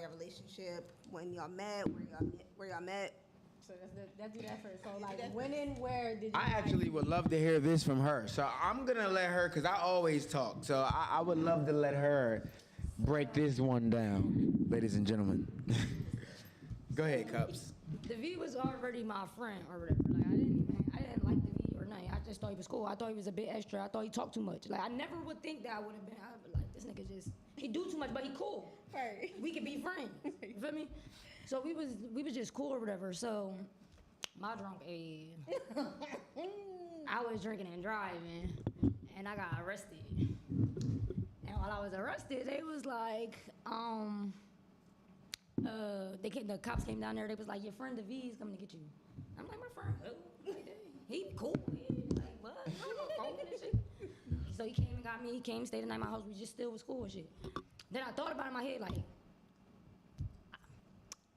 your relationship, when y'all met, where y'all met. So let's do that first. So like, when and where did you? I actually would love to hear this from her. So I'm gonna let her, cause I always talk. So I would love to let her break this one down, ladies and gentlemen. Go ahead, Cups. The V was already my friend or whatever. Like I didn't like the V or nothing. I just thought he was cool. I thought he was a bit extra. I thought he talked too much. Like I never would think that I would have been. I'd be like, this nigga he do too much, but he cool. Right. We could be friends. You feel me? So we was just cool or whatever. So my drunk age, I was drinking and driving, and I got arrested. And while I was arrested, they was like, the cops came down there. They was like, your friend the V is coming to get you. I'm like, my friend who? Like, he cool. Like what? I don't know, phone and shit. So he came and got me. He came, stayed the night at my house. We just still was cool and shit. Then I thought about it in my head like,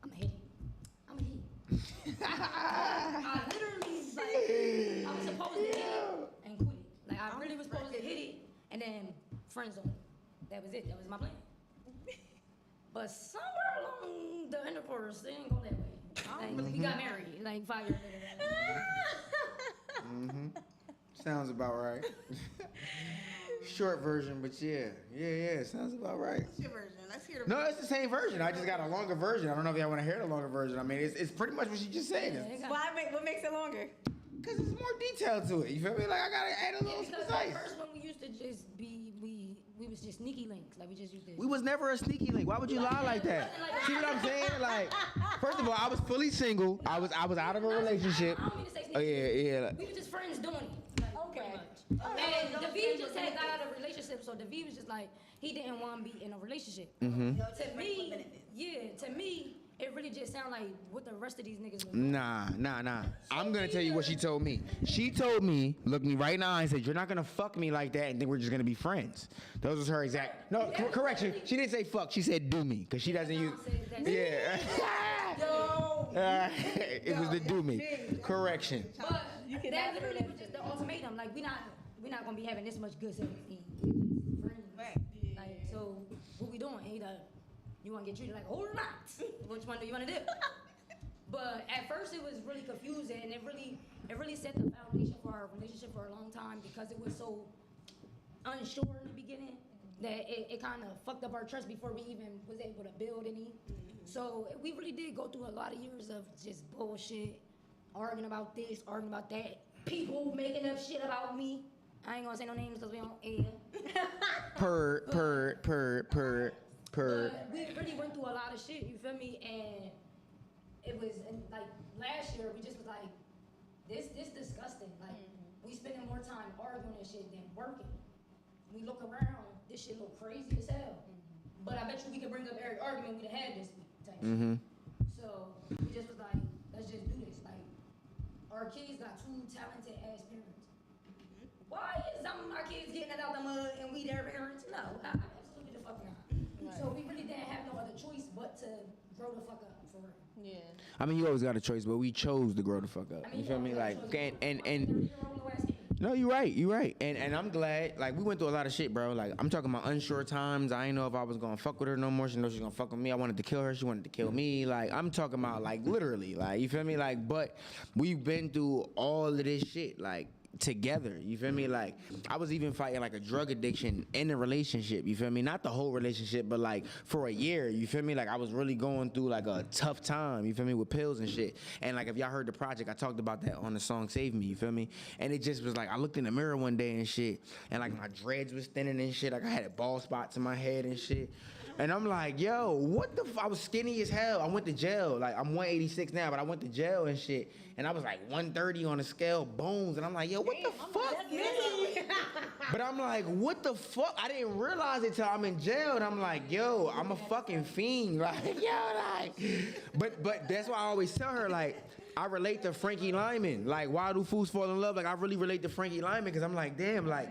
I'm a hit it. I'm a hit it. I literally like, I was supposed to hit it and quit it. Like I really was supposed to hit it and then friend zone. That was it. That was my plan. But somewhere along the intercourse, it didn't go that way. Like, we got married like 5 years later. Sounds about right. Short version, but yeah, sounds about right. What's your version? Let's hear the No, it's the same version. I just got a longer version. I don't know if y'all want to hear the longer version. I mean, it's pretty much what she just said. What makes it longer? Because there's more detail to it. You feel me? Like, I got to add a little Because precise. at first when we used to just be, we was just sneaky links. Like we just used to. We was never a sneaky link. Why would you lie like that? See what I'm saying? Like, first of all, I was fully single. I was out of a relationship. I don't mean to say sneaky. Oh, yeah. We were just friends doing it. Like, Okay. pretty much. And the V just had got out of a relationship, so the V was just like, he didn't want to be in a relationship. To me, it really just sounded like what the rest of these niggas was doing. Nah. I'm going to tell you what she told me. She told me, look me right now and said, you're not going to fuck me like that and then we're just going to be friends. Those was her exact. No, correction. She didn't say fuck. She said do me because she doesn't use. Yeah. It was the do me. Correction. But that literally was just the ultimatum. Like, we're not going to be having this much good sex. Friends. Like, so what we doing? Either you want to get treated like a whole or not? Which one do you want to do? But at first it was really confusing, and it really set the foundation for our relationship for a long time because it was so unsure in the beginning that it kind of fucked up our trust before we even was able to build any. So we really did go through a lot of years of just bullshit, arguing about this, arguing about that, people making up shit about me. I ain't gonna say no names because we don't air. Per. But we really went through a lot of shit, you feel me? And it was like last year we just was like, this disgusting. Like we spending more time arguing and shit than working. We look around, this shit look crazy as hell. But I bet you we could bring up every argument we done had this week type shit. So we just was like, let's just do this. Like our kids got 2 talented ass parents. Why is some of my kids getting it out the mud and we their parents? No, absolutely the fuck not. Right. So we really didn't have no other choice but to grow the fuck up for real. Yeah. I mean, you always got a choice, but we chose to grow the fuck up. I mean, you feel me? Like, and no, you're right. And I'm glad, like, we went through a lot of shit, bro. Like, I'm talking about unsure times. I didn't know if I was gonna fuck with her no more. She know she's gonna fuck with me. I wanted to kill her. She wanted to kill me. Like, I'm talking about, like, literally. Like, you feel me? Like, but we've been through all of this shit, like, together, you feel me? Like, I was even fighting like a drug addiction in a relationship, you feel me? Not the whole relationship, but like for a year, you feel me? Like, I was really going through like a tough time, you feel me, with pills and shit. And like, if y'all heard the project, I talked about that on the song Save Me, you feel me? And it just was like, I looked in the mirror one day and shit, and like my dreads was thinning and shit, like I had bald spots in my head and shit. And I'm like, yo, what the I was skinny as hell. I went to jail. Like, I'm 186 now, but I went to jail and shit. And I was like 130 on the scale, bones. And I'm like, yo, what the fuck? But I'm like, what the fuck? I didn't realize it till I'm in jail. And I'm like, yo, I'm a fucking fiend. Like, yo, like. But that's why I always tell her, like, I relate to Frankie Lyman. Like, why do fools fall in love? Like, I really relate to Frankie Lyman because I'm like, damn, like.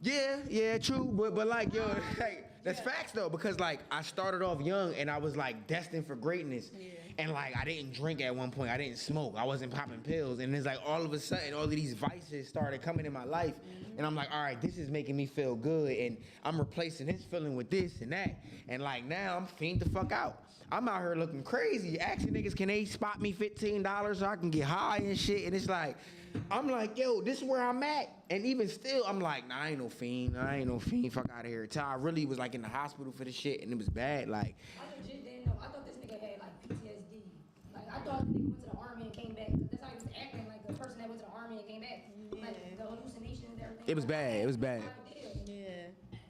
Yeah, true. But like, yo, like. That's facts though, because like I started off young and I was like destined for greatness. Yeah. And like I didn't drink at one point, I didn't smoke, I wasn't popping pills, and it's like all of a sudden all of these vices started coming in my life, and I'm like, all right, this is making me feel good, and I'm replacing this feeling with this and that, and like now I'm fiend the fuck out. I'm out here looking crazy, asking niggas can they spot me $15 so I can get high and shit, and it's like, I'm like, yo, this is where I'm at, and even still, I'm like, nah, I ain't no fiend, fuck out of here. Till I really was like in the hospital for this shit, and it was bad, like. I legit didn't know. I thought this nigga had like PTSD. Like I thought the nigga went to the army and came back. That's how he was acting, like the person that went to the army and came back. Like the hallucinations and everything. It was bad. It was bad. Yeah.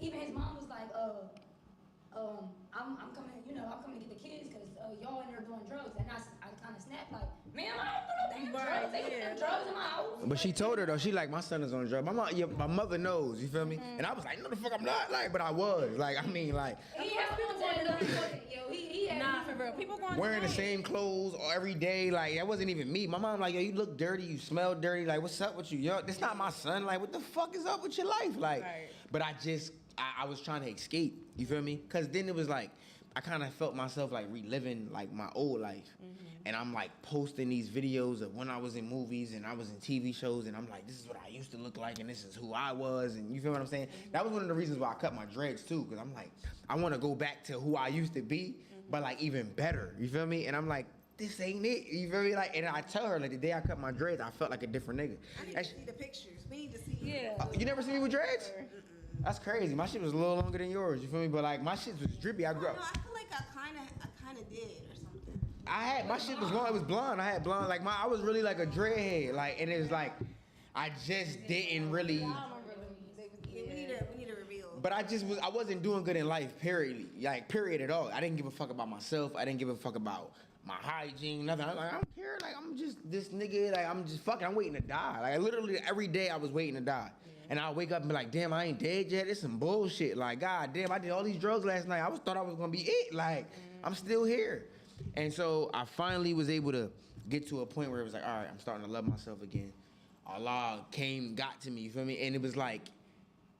Even his mom was like, I'm coming, I'm coming to get the kids because y'all in there doing drugs. And I kind of snapped like, man, I don't do no damn drugs. They put drugs in my house. But she told her though, she like, my son is on drugs. My mother knows, you feel me? And I was like, no the fuck I'm not, like, but I was. Like, I mean, like. He had people going to he had Nah, for real. People going wearing the same clothes every day, like, that wasn't even me. My mom like, yo, you look dirty, you smell dirty, like, what's up with you? Yo, that's not my son, like, what the fuck is up with your life? Like, Right. but I was trying to escape, you feel me? Because then it was like, I kind of felt myself like reliving like my old life. And I'm like posting these videos of when I was in movies and I was in TV shows, and I'm like, this is what I used to look like and this is who I was, and you feel what I'm saying? That was one of the reasons why I cut my dreads too, because I'm like, I want to go back to who I used to be, but like even better, you feel me? And I'm like, this ain't it, you feel me? Like, and I tell her like the day I cut my dreads, I felt like a different nigga. I need to see the pictures. We need to see. Yeah. You never see me with dreads? That's crazy. My shit was a little longer than yours, you feel me? But like my shit was drippy. I grew up. No, I feel like I kind of did or something. I had my shit was long. It was blonde. I had blonde. Like I was really like a dreadhead. Like, and it was like, I just didn't really. We need a reveal. But I wasn't doing good in life. Period at all. I didn't give a fuck about myself. I didn't give a fuck about my hygiene, nothing. I don't care. Like I'm just this nigga. Like I'm just fucking. I'm waiting to die. Like literally every day I was waiting to die. And I wake up and be like, damn, I ain't dead yet. It's some bullshit. Like, god damn, I did all these drugs last night. Thought I was gonna be it. Like, I'm still here. And so I finally was able to get to a point where it was like, all right, I'm starting to love myself again. Allah got to me, you feel me? And it was like,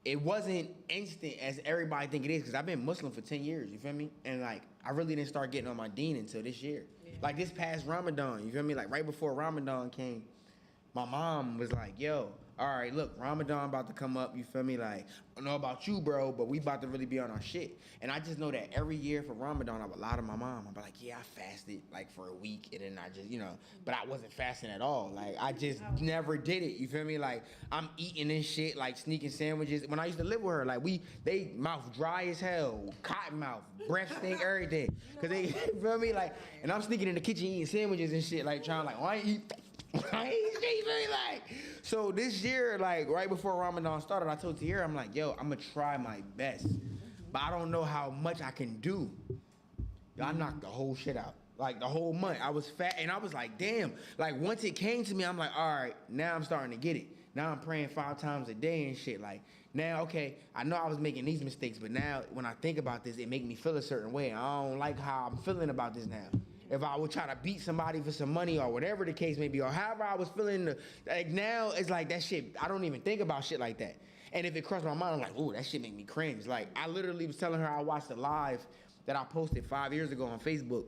it wasn't instant as everybody think it is, because I've been Muslim for 10 years, you feel me? And like, I really didn't start getting on my deen until this year. Yeah. Like this past Ramadan, you feel me? Like right before Ramadan came, my mom was like, yo, all right, look, Ramadan about to come up, you feel me? Like, I don't know about you, bro, but we about to really be on our shit. And I just know that every year for Ramadan, I would lie to my mom. I'd be like, yeah, I fasted like for a week, and then I just, but I wasn't fasting at all. Like, I just never did it, you feel me? Like, I'm eating this shit, like sneaking sandwiches. When I used to live with her, like, they mouth dry as hell, cotton mouth, breath stink, everything. Cause they, you feel me? Like, and I'm sneaking in the kitchen eating sandwiches and shit, like, trying like, oh, I ain't eat. Like, so this year, like right before Ramadan started, I told Tierra, I'm like, yo, I'm gonna try my best, but I don't know how much I can do. Yo, I knocked the whole shit out, like the whole month. I was fat, and I was like, damn. Like once it came to me, I'm like, all right, now I'm starting to get it. Now I'm praying 5 times a day and shit. Like now, okay, I know I was making these mistakes, but now when I think about this, it make me feel a certain way. I don't like how I'm feeling about this now. If I would try to beat somebody for some money or whatever the case may be, or however I was feeling, like now it's like that shit, I don't even think about shit like that. And if it crossed my mind, I'm like, ooh, that shit make me cringe. Like I literally was telling her I watched a live that I posted 5 years ago on Facebook,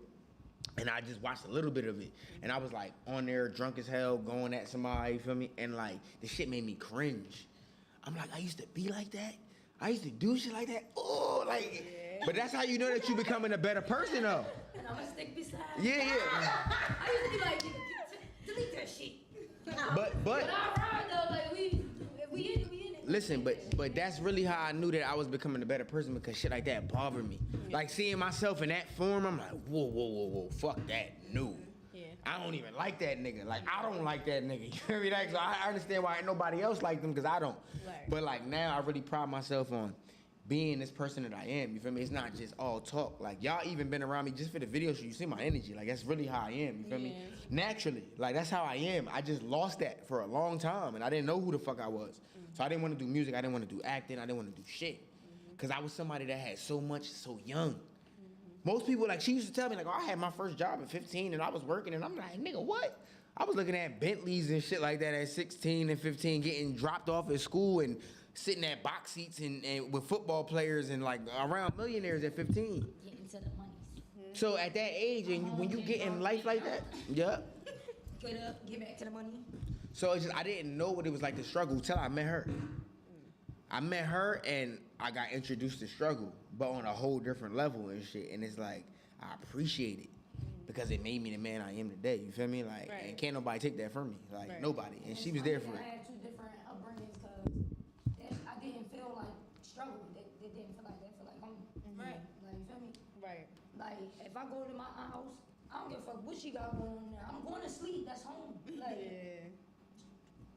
and I just watched a little bit of it. And I was like on there drunk as hell, going at somebody, you feel me? And like the shit made me cringe. I'm like, I used to be like that? I used to do shit like that? Oh, like, but that's how you know that you're becoming a better person though. And I'm gonna stick beside. Yeah. I used to be like, delete that shit. But I'm right though, like we in it. Listen, but that's really how I knew that I was becoming a better person, because shit like that bothered me. Like seeing myself in that form, I'm like, whoa, fuck that, no. Yeah. I don't even like that nigga. Like I don't like that nigga. You feel me? Like, so I understand why ain't nobody else like them, because I don't. Right. But like now I really pride myself on being this person that I am, you feel me? It's not just all talk. Like, y'all even been around me just for the video shoot. You see my energy. Like, that's really how I am, you feel me? Naturally. Like, that's how I am. I just lost that for a long time, and I didn't know who the fuck I was. So I didn't want to do music. I didn't want to do acting. I didn't want to do shit. Because I was somebody that had so much so young. Most people, like, she used to tell me, like, oh, I had my first job at 15, and I was working, and I'm like, nigga, what? I was looking at Bentleys and shit like that at 16 and 15, getting dropped off at school and sitting at box seats and with football players and like around millionaires at 15. Get into the money. So at that age, and when you get in life like that, yeah. Get up, get back to the money. So it's just I didn't know what it was like to struggle till I met her. I met her and I got introduced to struggle, but on a whole different level and shit. And it's like I appreciate it because it made me the man I am today. You feel me? Like, Right. and can't nobody take that from me. Like Right. nobody. And she was there for I it. had two different upbringings because I didn't feel like struggle. They didn't feel like that. Feel like home. Right. Like you feel me? Right. Like if I go to my aunt's house, I don't give a fuck what she got going on there. I'm going to sleep. That's home. Like Yeah.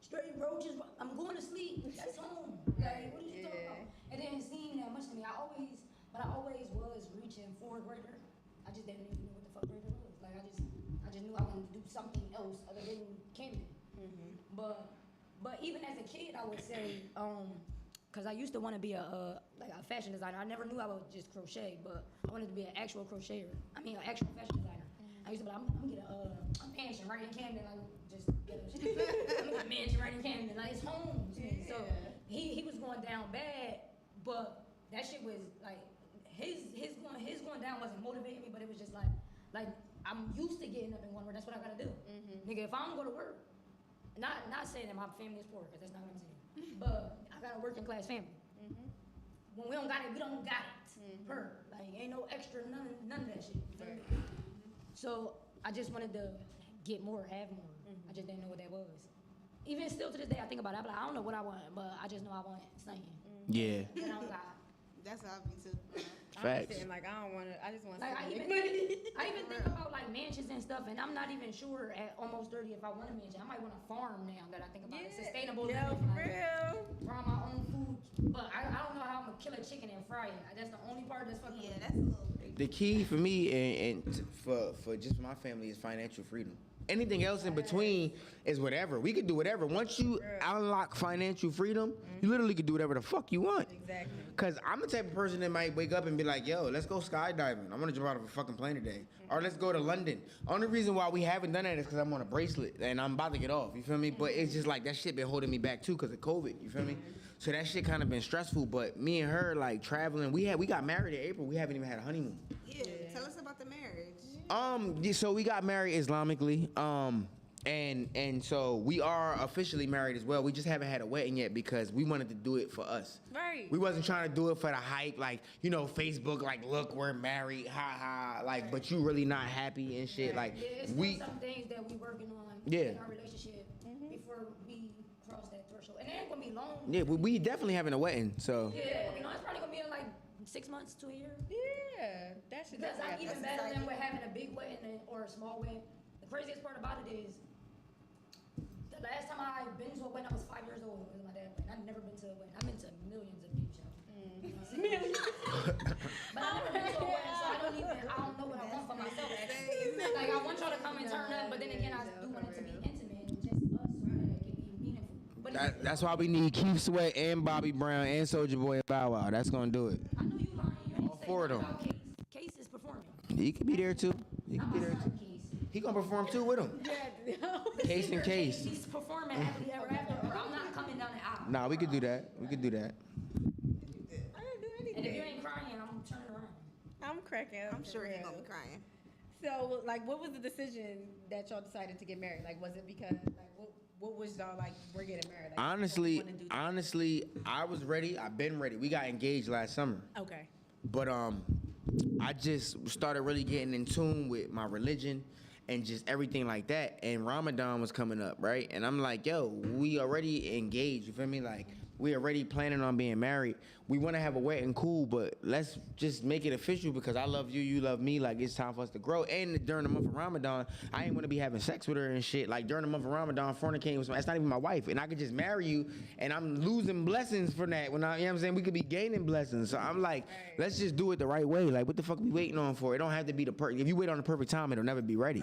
straight roaches. I'm going to sleep. That's home. Like what are you talking about? It didn't seem that much to me. I always was reaching for greater. I just didn't even know what the fuck greater was. Like I just knew I wanted to do something else other than Camden. But even as a kid, I would say, cause I used to want to be a fashion designer. I never knew I would just crochet, but I wanted to be an actual crocheter. I mean, an actual fashion designer. I used to be like, I'm gonna get a mansion right in Camden, like just get I'm gonna get a mansion right in Camden, like it's home. To me. So he was going down bad, but that shit was like his going down wasn't motivating me, but it was just like I'm used to getting up and going to work. That's what I gotta do, nigga. If I don't go to work. Not saying that my family is poor, because that's not what I'm saying. But I got a working class family. When we don't got it, we don't got it. Per. Like, ain't no extra, none of that shit. So I just wanted to get more, have more. I just didn't know what that was. Even still to this day, I think about it. I'm like, I don't know what I want, but I just know I want something. Yeah. And I don't got That's how I be too. Facts. I'm saying, like, I don't want to, I just want to like I make even money. I even think about like mansions and stuff, and I'm not even sure at almost 30 if I want a mansion. I might want a farm now that I think about it. Sustainable Yeah, living, for like, real. grow my own food. But I don't know how I'm gonna kill a chicken and fry it. That's the only part that's fucking. Yeah, that's a little crazy. The key for me for just my family is financial freedom. Anything else in between is whatever. We could do whatever. Once you unlock financial freedom, you literally could do whatever the fuck you want. Exactly. Cause I'm the type of person that might wake up and be like, yo, let's go skydiving. I wanna jump out of a fucking plane today. Or let's go to London. Only reason why we haven't done that is cause I'm on a bracelet and I'm about to get off, you feel me? But it's just like that shit been holding me back too cause of COVID, you feel me? So that shit kinda been stressful, but me and her like traveling, we got married in April, we haven't even had a honeymoon. Yeah, tell us about the marriage. So we got married Islamically. And so we are officially married as well. We just haven't had a wedding yet because we wanted to do it for us. Right. We wasn't trying to do it for the hype, like, you know, Facebook, like, look, we're married, ha ha, like, but you really not happy and shit. Like, Yeah, it's we, some things that we working on Yeah. in our relationship before we cross that threshold. And it ain't gonna be long. yeah, we definitely having a wedding. So Yeah, you know, it's probably gonna be in like 6 months to a year. Yeah. That should Because I'm definitely even happen. better than with having a big wedding or a small wedding. The craziest part about it is the last time I been to a wedding, I was 5 years old. It was my dad's wedding. I've never been to a wedding. I've been to millions of baby showers. You know what I'm saying? But I've never been to a wedding, so I don't know what I want for myself. Like I want y'all to come and turn up, but then again, I do want it to be intimate, just us, so that it can be meaningful. But that's why we need Keith Sweat and Bobby Brown and Soulja Boy and Bow Wow. That's gonna do it. I know you lying. You ain't All say four of nothing them. about Case. Case is performing. He could be there too. He could I'm be a there son, too. Case. He gonna perform too with him. Case and Case. He's performing happily ever after, or I'm not coming down the aisle. Nah, we could do that. We could do that. I didn't do And if you anything. ain't crying, I'm turning around. I'm cracking up. I'm for sure he's real. gonna be crying. So, like, what was the decision that y'all decided to get married? Like, was it because, like, what was y'all like, we're getting married? Like, Honestly, wanna do- I was ready. I've been ready. We got engaged last summer. Okay. But I just started really getting in tune with my religion and just everything like that. And Ramadan was coming up, right? And I'm like, yo, we already engaged. You feel me? Like, we already planning on being married. We want to have a wedding, cool, but let's just make it official because I love you, you love me. Like, it's time for us to grow. And during the month of Ramadan, I ain't want to be having sex with her and shit. Like, during the month of Ramadan, fornicating with that's not even my wife. And I could just marry you, and I'm losing blessings for that. When I, you know what I'm saying? We could be gaining blessings. So I'm like, let's just do it the right way. Like, what the fuck we waiting on for? It don't have to be the perfect. If you wait on the perfect time, it'll never be ready.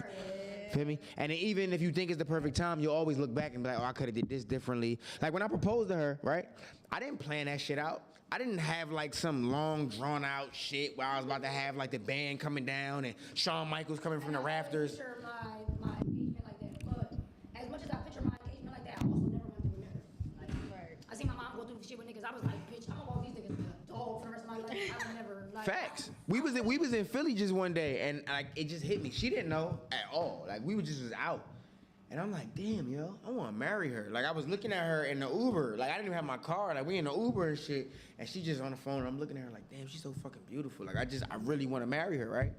Feel me? And even if you think it's the perfect time, you'll always look back and be like, oh, I could have did this differently. Like when I proposed to her, right? I didn't plan that shit out. I didn't have like some long drawn out shit where I was about to have like the band coming down and Shawn Michaels coming from the rafters. I picture my engagement like that, but as much as I picture my engagement like that, I also never wanted to be married. Like, Right. I see my mom go through shit with niggas. I Like, Facts. We was in Philly just one day, and like it just hit me. She didn't know at all. Like we was out, and I'm like, damn, yo, I want to marry her. Like I was looking at her in the Uber. Like I didn't even have my car. Like we in the Uber and shit, and she just on the phone. And I'm looking at her like, damn, she's so fucking beautiful. Like I really want to marry her, right?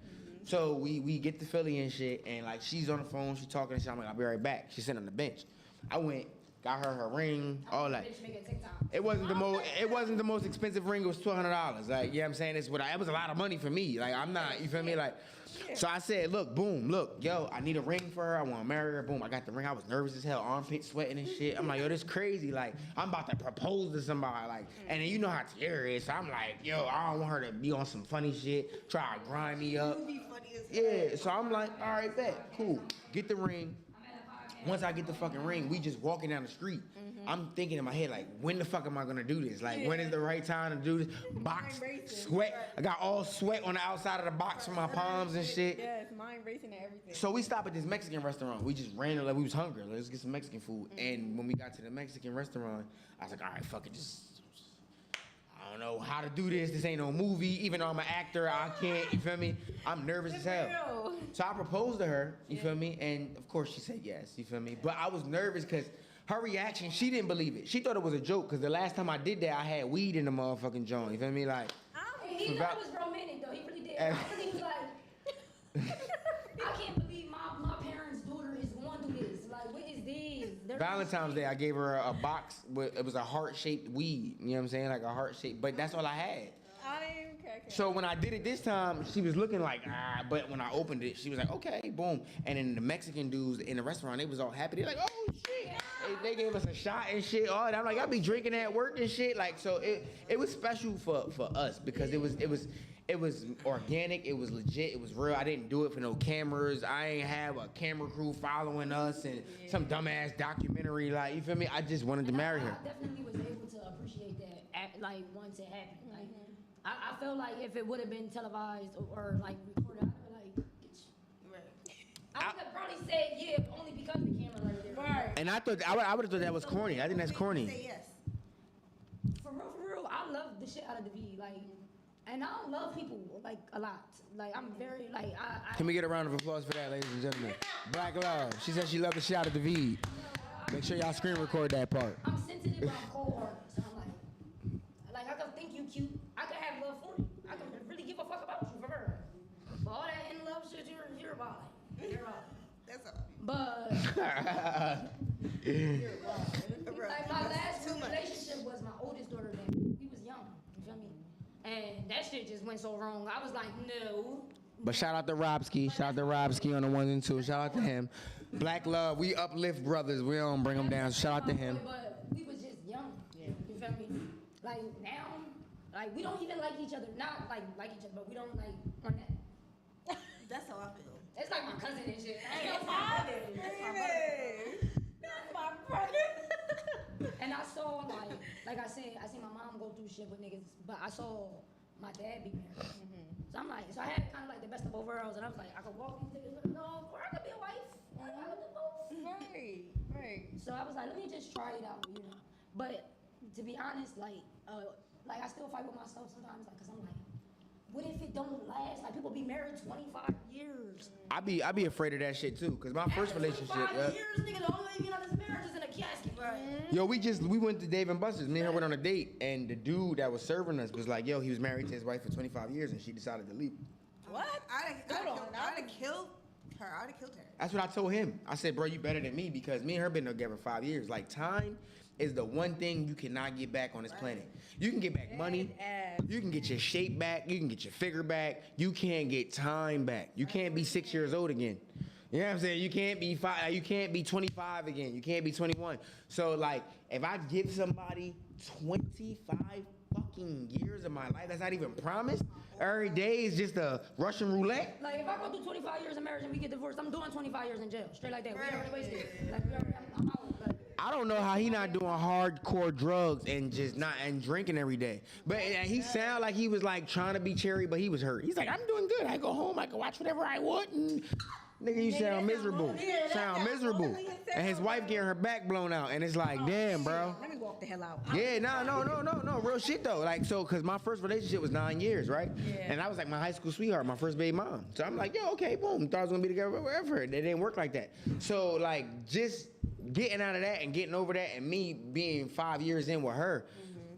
So we get to Philly and shit, and like she's on the phone, she's talking and shit. I'm like, I'll be right back. She's sitting on the bench. I went, got her ring, all that. It wasn't the most expensive ring. It was $1,200. Like, you know what I'm saying? It was a lot of money for me. Like, I'm not, you feel me? Like, so I said, look, yo, I need a ring for her. I want to marry her. Boom, I got the ring. I was nervous as hell, armpit sweating and shit. I'm like, yo, this crazy. Like, I'm about to propose to somebody. Like, and then you know how Tierra is. So I'm like, yo, I don't want her to be on some funny shit, try to grind me up. Yeah, so I'm like, all right, bet, cool. Get the ring. Once I get the fucking ring, we just walking down the street. I'm thinking in my head, like, when the fuck am I gonna do this? Like, when is the right time to do this? Box, sweat. I got all sweat on the outside of the box from my palms and shit. Yes, mind racing and everything. So we stop at this Mexican restaurant. We just ran, like, we was hungry. Let's get some Mexican food. And when we got to the Mexican restaurant, I was like, all right, fuck it, I don't know how to do this. This ain't no movie. Even though I'm an actor, I can't. You feel me? I'm nervous as hell. So I proposed to her. You feel me? And of course she said yes. You feel me? But I was nervous because her reaction, she didn't believe it. She thought it was a joke because the last time I did that, I had weed in the motherfucking joint. You feel me? Like. He thought it was romantic though. He really did. I really was like, I can't believe my parents' daughter is going through this. Like, what is this? Valentine's Day, I gave her a box with, it was a heart-shaped weed. You know what I'm saying? Like a heart-shaped, but that's all I had. I didn't even care. So when I did it this time, she was looking like, but when I opened it, she was like, okay, boom. And then the Mexican dudes in the restaurant, they was all happy. They're like, oh, shit. They gave us a shot and shit. Oh, and I'm like, I be drinking at work and shit. Like, so it was special for us because it was organic, it was legit, it was real. I didn't do it for no cameras. I ain't have a camera crew following us and some dumbass documentary. Like, you feel me? I just wanted to marry her. I definitely was able to appreciate that, like, once it happened. Like, I felt like if it would have been televised or like recorded, I'd be like, get you. I would have probably said yeah, only because the camera right there. Right. And I thought I would have thought that was corny. I think that's corny. Say yes. For real, I love the shit out of the V. Like, and I love people like a lot. Like, I'm very like I Can we get a round of applause for that, ladies and gentlemen? Black Love. She said she loved the shit out of the V. Make sure y'all screen record that part. I'm sensitive, but I'm cold-hearted. So I'm like I can think you cute. I can have love for you. I can really give a fuck about you for her. But all that in love shit, you're about it. You're about it. That's all. But like my last relationship was my oldest daughter. Then we was young. You feel me? And that shit just went so wrong. I was like, no. But shout out to Robski. Shout out to Robski on the ones and twos. Shout out to him. Black Love. We uplift brothers. We don't bring them down. Shout out to him. But we was just young. You feel me? Like now, like we don't even like each other. Not like each other, but we don't like on that. That's how I feel. It's like my cousin and shit. That's my brother. That's my brother. And I saw like I seen my mom go through shit with niggas, but I saw my dad be married. So I'm like, so I had kind of like the best of both worlds, and I was like, I could walk these niggas with a dog, or I could be a wife. I could do both. Right. So I was like, let me just try it out, you know. But to be honest, like I still fight with myself sometimes, like, cause I'm like, what if it don't last? Like, people be married 25 years. I be afraid of that shit too, cause my first relationship. 25 years, nigga, the only way you get out of this marriage is in a casket. Right. Yo, we went to Dave and Buster's. Me and her went on a date, and the dude that was serving us was like, yo, he was married to his wife for 25 years, and she decided to leave. What? I'd have killed her. That's what I told him. I said, bro, you better than me because me and her been together 5 years. Like, time is the one thing you cannot get back on this planet. You can get back money. You can get your shape back. You can get your figure back. You can't get time back. You can't be 6 years old again. You know what I'm saying? You can't be 25 again. You can't be 21. So, like, if I give somebody 25 fucking years of my life, that's not even promised. Every day is just a Russian roulette. Like, if I go through 25 years of marriage and we get divorced, I'm doing 25 years in jail. Straight like that. We already wasted. Like, I'm out. Like, I don't know how he not doing hardcore drugs and just not and drinking every day. But he sound like he was like trying to be cherry, but he was hurt. He's like, I'm doing good. I go home, I can watch whatever I want, and Nigga, you sound miserable. Sound miserable. And his wife getting her back blown out. And it's like, damn, bro. Let me walk the hell out. Yeah, no, real shit though. Like, so, cause my first relationship was 9 years, right? Yeah. And I was like my high school sweetheart, my first baby mom. So I'm like, yo, okay, boom. Thought I was gonna be together forever. It didn't work like that. So like, just getting out of that and getting over that, and me being 5 years in with her,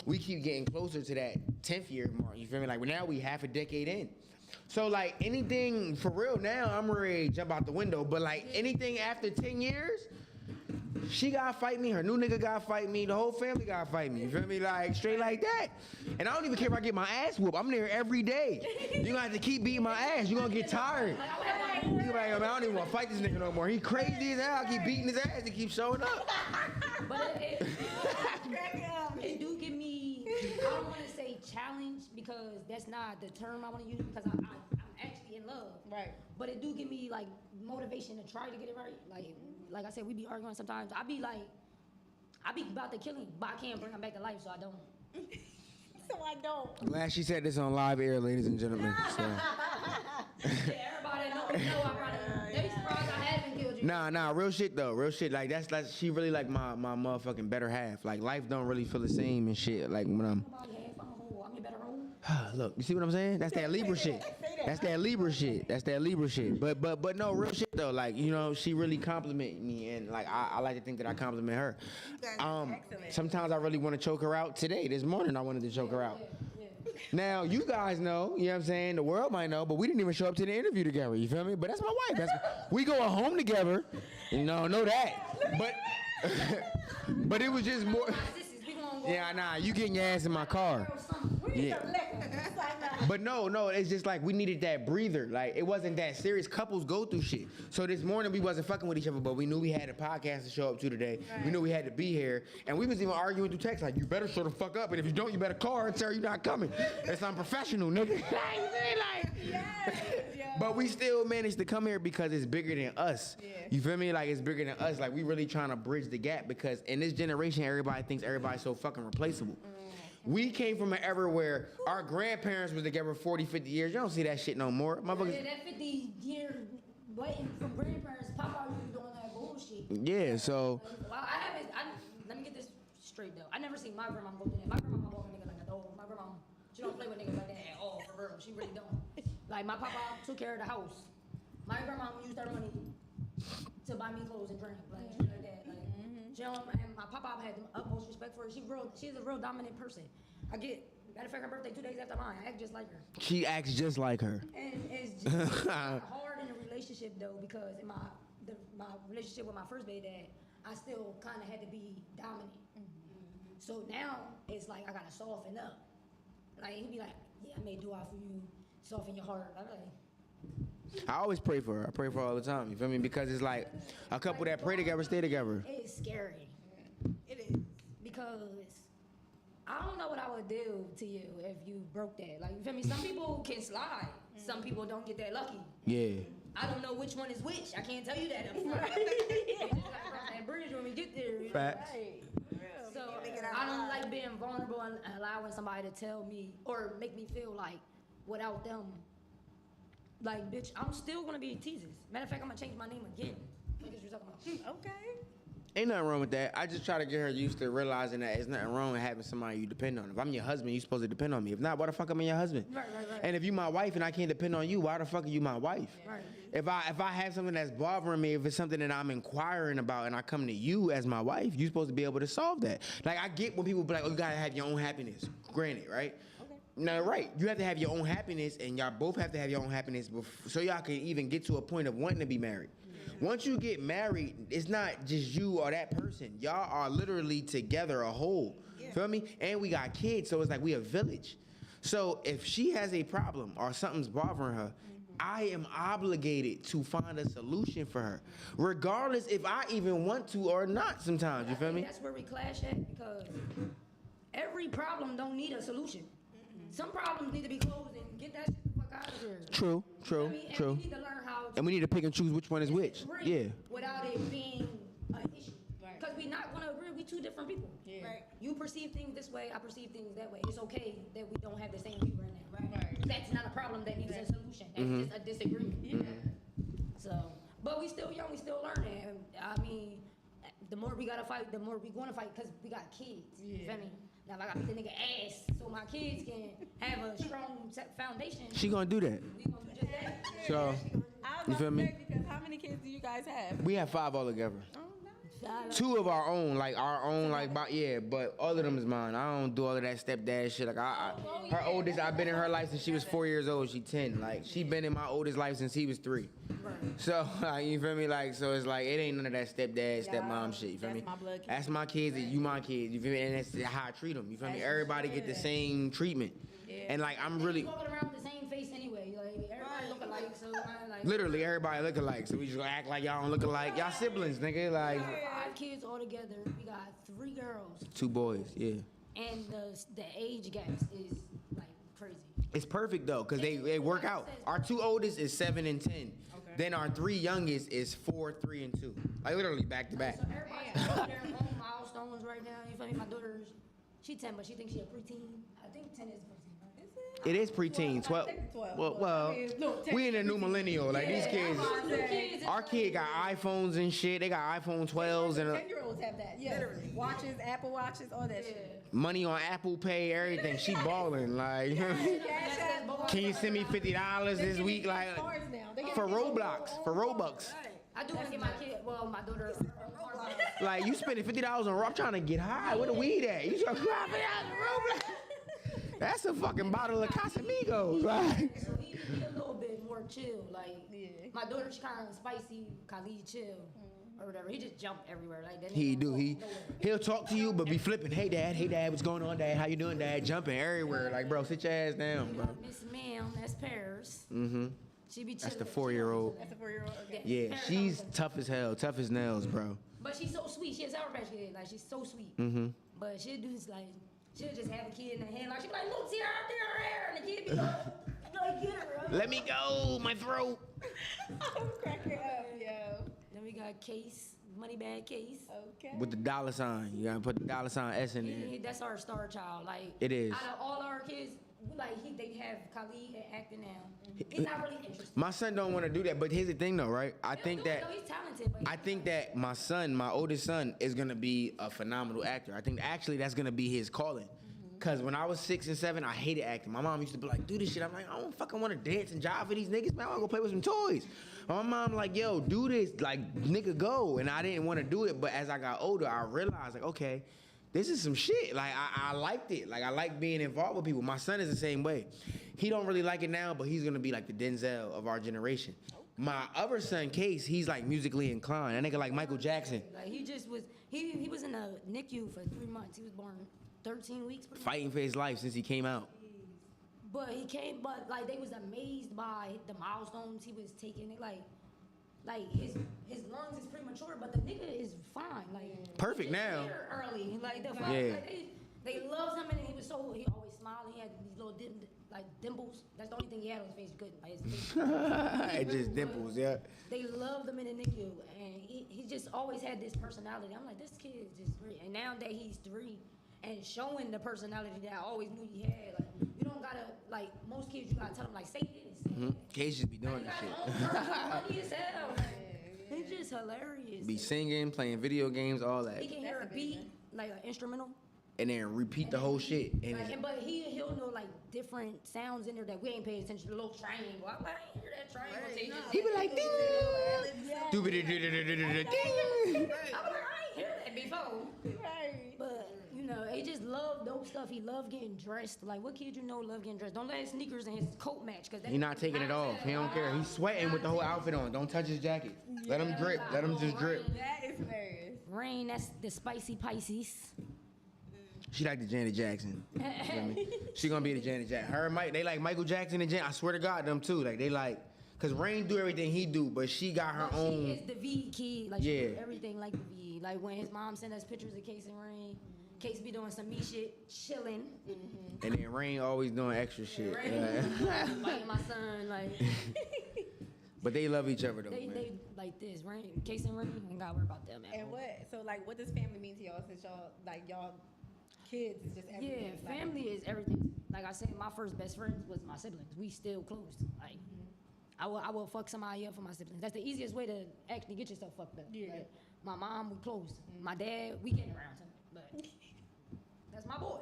we keep getting closer to that 10th year mark. You feel me? Like, now we half a decade in. So like anything for real now, I'm ready to jump out the window. But like anything after 10 years, she gotta fight me. Her new nigga gotta fight me. The whole family gotta fight me. You feel me? Like straight like that. And I don't even care if I get my ass whooped. I'm there every day. You gonna have to keep beating my ass. You gonna get tired. You gonna be like, man, I don't even want to fight this nigga no more. He crazy as hell. I keep beating his ass. He keeps showing up. But it do give me, I don't want to say challenge because that's not the term I want to use because I'm actually in love. Right. But it do give me like motivation to try to get it right. Like I said, we be arguing sometimes. I be about to kill him, but I can't bring him back to life, so I don't. So I don't. Glad she said this on live air, ladies and gentlemen. So. Yeah, everybody know I probably, they be surprised I haven't killed you. Nah, real shit though, real shit. Like that's she really like my motherfucking better half. Like life don't really feel the same and shit. Like when I'm your better home. look, you see what I'm saying? That's that Libra shit. That's that Libra shit. That's that Libra shit. But no, real shit though. Like, you know, she really complimented me, and like I like to think that I compliment her. Sometimes I really want to choke her out. This morning I wanted to choke her out. Now, you guys know, you know what I'm saying? The world might know, but we didn't even show up to the interview together, you feel me? But that's my wife. We go home together. You know that. But it was just more. Yeah, nah, you getting your ass in my car. Yeah. But no, it's just like we needed that breather. Like, it wasn't that serious. Couples go through shit. So this morning we wasn't fucking with each other, but we knew we had a podcast to show up to today. Right. We knew we had to be here. And we was even arguing through text, like, you better show the fuck up. And if you don't, you better call her and tell her you're not coming. That's unprofessional, nigga. But we still managed to come here because it's bigger than us. Yeah. You feel me? Like, it's bigger than us. Like, we really trying to bridge the gap because in this generation, everybody thinks everybody's so fucking replaceable. We came from an era where our grandparents was together 40, 50 years. You don't see that shit no more. Motherfuckers. Yeah, that 50 years waiting from grandparents, Papa was doing that bullshit. Yeah, so. Well, let me get this straight though. I never seen my grandma go through that. My grandma walk a nigga like a dog. My grandma, she don't play with niggas like that at all, for real. She really don't. Like, my papa took care of the house. My grandma used her money to buy me clothes and drink, like shit like that. Like, she don't, and my papa had the utmost respect for her. She's a real dominant person. Matter of fact, her birthday 2 days after mine. I act just like her. She acts just like her. And it's just hard in a relationship though, because in my relationship with my first baby dad, I still kind of had to be dominant. So now it's like I gotta soften up. Like, he'd be like, yeah, I may do out for you, soften your heart. I'm like, I always pray for her. I pray for her all the time. You feel me? Because it's like a couple that pray together stay together. It's scary. It is. Because I don't know what I would do to you if you broke that. Like, you feel me? Some people can slide. Some people don't get that lucky. Yeah. I don't know which one is which. I can't tell you that up front. You just gotta cross that bridge when we get there. Facts. So I don't like being vulnerable and allowing somebody to tell me or make me feel like without them, like, bitch, I'm still gonna be teasers. Matter of fact, I'm gonna change my name again. What is you talking about? Okay. Ain't nothing wrong with that. I just try to get her used to realizing that there's nothing wrong with having somebody you depend on. If I'm your husband, you supposed to depend on me. If not, why the fuck am I your husband? Right. And if you my wife and I can't depend on you, why the fuck are you my wife? Right. If I have something that's bothering me, if it's something that I'm inquiring about and I come to you as my wife, you're supposed to be able to solve that. Like, I get when people be like, oh, you gotta have your own happiness. Granted, right? Okay. Now, right, you have to have your own happiness and y'all both have to have your own happiness so y'all can even get to a point of wanting to be married. Once you get married, it's not just you or that person. Y'all are literally together, a whole. Yeah. Feel me? And we got kids, so it's like we a village. So if she has a problem or something's bothering her, I am obligated to find a solution for her, regardless if I even want to or not sometimes. You feel me? That's where we clash at, because every problem don't need a solution. Some problems need to be closed and get that shit the fuck out of here. True. And we need to learn how to, and we need to pick and choose which one is which. Yeah. Without it being an issue. Because we're not going to agree. We're two different people. Yeah. Right. You perceive things this way. I perceive things that way. It's okay that we don't have the same view right now. Right. That's not a problem that needs a solution. That's just a disagreement. Yeah. So, the more we gotta fight, the more we gonna fight because we got kids. You feel me? Now I gotta beat the nigga ass so my kids can have a strong foundation. She gonna do that. We gonna do just that. So I was you about feel to me? say, because how many kids do you guys have? We have 5 altogether. Oh, nice. Shout out. 2 of our own, like our own, like but all of them is mine. I don't do all of that stepdad shit. Like her oldest, I've been in her life since she was 4 years old. She 10. Like she been in my oldest life since he was 3. So like, you feel me? Like so it's like it ain't none of that stepdad, stepmom shit. You feel That's me? my blood kids. That's my kids. You my kids. You feel me? And that's how I treat them. You feel me? Everybody get the same treatment. And like I'm really. Walking around with the same face anyway. Like everybody look alike, so I like. Literally, everybody look alike, so we just gonna act like y'all don't look alike. Y'all siblings, nigga. Like 5 kids all together. We got 3 girls, 2 boys, yeah. and the age gaps is like crazy. It's perfect though, cause they work out. Our 2 oldest is 7 and 10. Then our 3 youngest is 4, 3, and 2. Like literally back to back. So everybody's on their own milestones right now. You feel me? My daughter's she 10, but she thinks she a preteen. I think 10 is preteen. Right? It is preteen. 12. Well, we in the new millennial. Like these kids. Our kid got iPhones and shit. They got iPhone 12s and 10-year-olds have that. Yeah. Watches, Apple Watches, all that shit. money on Apple Pay, everything. She balling. Like, can you send me $50 this week? Like, for Roblox, for Robux. I do want to get my kid, well, my daughter. Like, you spending $50 on Roblox. I'm trying to get high. Where the weed at? You trying to $50 on Roblox? That's a fucking bottle of Casamigos. Like, So he a little bit more chill. Like, my daughter's kind of spicy, Khalid chill. Or whatever. He just jumped everywhere like that. he do. He'll talk to you, but be flipping. Hey, Dad, what's going on, Dad? How you doing, Dad? Jumping everywhere. Like, bro, sit your ass down, bro. Miss Ma'am, that's Paris. Mm-hmm. She be chilling. That's the 4-year-old. That's a 4-year-old. Okay. Yeah, Paris she's also- tough as hell, tough as nails, bro. But she's so sweet. She has Sour Patch Kid. Like, she's so sweet. Mm-hmm. But she'll do this, like, she'll just have a kid in her hand. Like, she'll be like, look, see her out there, her hair. And the kid be like, get her, bro. Let me go, my throat. I'm cracking up, yo. Then we got Case, money bag Case. Okay. With the dollar sign. You gotta put the dollar sign S in there. That's our star child. Like, It is. Out of all our kids, they have Khalid and acting now. He's not really interested. My son don't want to do that, but here's the thing though, right? I think that he's talented, but I think that my son, my oldest son, is gonna be a phenomenal actor. I think actually that's gonna be his calling. Cause when I was 6 and 7, I hated acting. My mom used to be like, do this shit. I'm like, I don't fucking want to dance and jive for these niggas, man. I want to go play with some toys. My mom like, yo, do this, like, nigga, go. And I didn't want to do it, but as I got older, I realized, like, okay, this is some shit. Like, I liked it. Like, I like being involved with people. My son is the same way. He don't really like it now, but he's gonna be like the Denzel of our generation. My other son, Case, he's like musically inclined. That nigga like Michael Jackson. like he just was. He was in a NICU for 3 months. He was born 13 weeks. pretty much. Fighting for his life since he came out. But he came. But like they was amazed by the milestones he was taking. They like his lungs is premature, but the nigga is fine. Like Perfect he just now. here early. Like the Yeah. like, they loved him and he was so he always smiled. He had these little dimples. That's the only thing he had on his face. He couldn't. Like his face. It just dimples, yeah. They loved him in the NICU, and he just always had this personality. I'm like, this kid is just great. And now that he's 3, and showing the personality that I always knew he had, like you don't gotta like most kids, you gotta tell them like say this. Mm-hmm. Case just be doing that shit. Funny as hell. He's just hilarious. Be singing, playing video games, all that. He can hear a beat, like an instrumental. And then repeat the whole shit. And Like, but he'll know like different sounds in there that we ain't paying attention to. The little triangle. I'm like, I ain't hear that triangle. he be like, ding. I'm like, I ain't hear that before. Right. But you know, he just loved dope stuff. He loved getting dressed. Like, what kid you know love getting dressed? Don't let his sneakers and his coat match, cause He not taking it off. He don't care. He's sweating with the whole outfit on. Don't touch his jacket. Let him drip. Let him just drip. That is hilarious. Rain, that's the spicy Pisces. She like the Janet Jackson. You feel me? She gonna be the Janet Jackson. Her and Mike, they like Michael Jackson and Janet. I swear to God, them too. Like they like, cause Rain do everything he do, but she got her She own. is the V kid. Like, she do Yeah. everything like the V. Like, when his mom sent us pictures of Case and Rain, Case be doing some me shit, chilling. And then Rain always doing extra shit. Yeah. Fighting my son, like, But they love each other though, man. they like this. Rain, Case and Rain, ain't gotta worry about them at And all. what does family mean to y'all since y'all kids is just Yeah, everything? Like, family is everything. Like I said, my first best friends was my siblings. We still close. Like, I will fuck somebody up for my siblings. That's the easiest way to actually get yourself fucked up. Yeah. Like, my mom, we close. My dad, we getting around him. But that's my boy.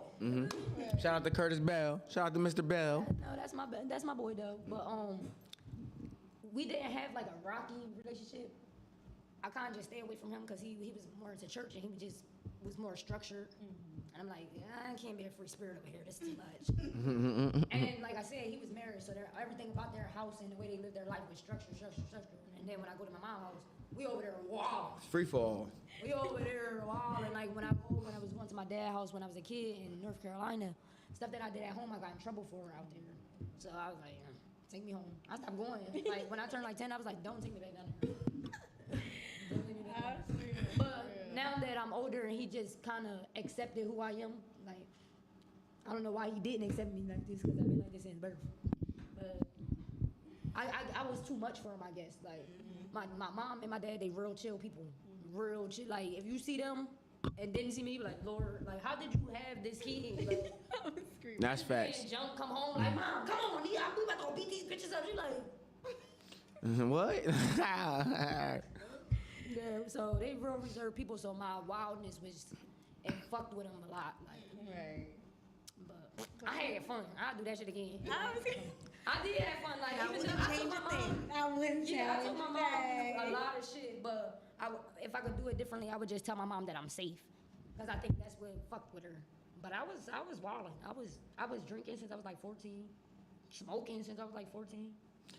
Shout out to Curtis Bell. Shout out to Mr. Bell. No, that's my boy though. But we didn't have like a rocky relationship. I kind of just stay away from him because he was more into church and he was more structured. And I'm like, I can't be a free spirit over here. This is too much. And like I said, he was married, so everything about their house and the way they lived their life was structured. And then when I go to my mom's house, we over there wild. Free fall. We over there wild. And like when I was going to my dad's house when I was a kid in North Carolina, stuff that I did at home, I got in trouble for out there. So I was like, take me home. I stopped going. Like when I turned like 10, I was like, don't take me back down there. But now that I'm older and he just kind of accepted who I am, like, I don't know why he didn't accept me like this, because I've been like this since birth. But I was too much for him, I guess. Like, my mom and my dad, they real chill people. Real chill. Like, if you see them and didn't see me, you be like, Lord, like, how did you have this kid? Like, That's facts. Jump, come home, like, Mom, come on, we about to go beat these bitches up. She like, What? yeah, so they real reserved people, so my wildness was, it fucked with them a lot. Like, Right. but I had fun. I'll do that shit again. I did have fun. Like, even though I took my mom, wouldn't change yeah, I told my mom that. a lot of shit, but if I could do it differently, I would just tell my mom that I'm safe, because I think that's what fucked with her. But I was wilding. I was drinking since I was like 14, smoking since I was like 14.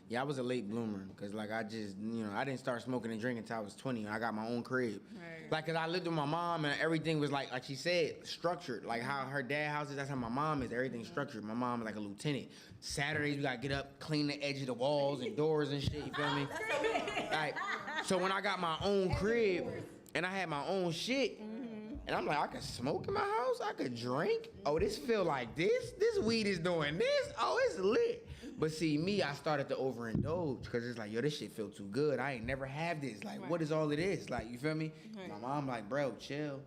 Yeah, I was a late bloomer because, like, I just, I didn't start smoking and drinking until I was 20. I got my own crib. Right. Like, because I lived with my mom and everything was, like she said, structured. Like, how her dad house is, that's how my mom is. Everything's structured. My mom is like a lieutenant. Saturdays, we got to get up, clean the edge of the walls and doors and shit, you feel me? Like, so when I got my own crib and I had my own shit, and I'm like, I could smoke in my house? I could drink? Oh, this feel like this? This weed is doing this? Oh, it's lit. But see, me, I started to overindulge because it's like, yo, this shit feel too good. I ain't never had this. Like, what is all it is? Like, you feel me? My mom like, bro, chill.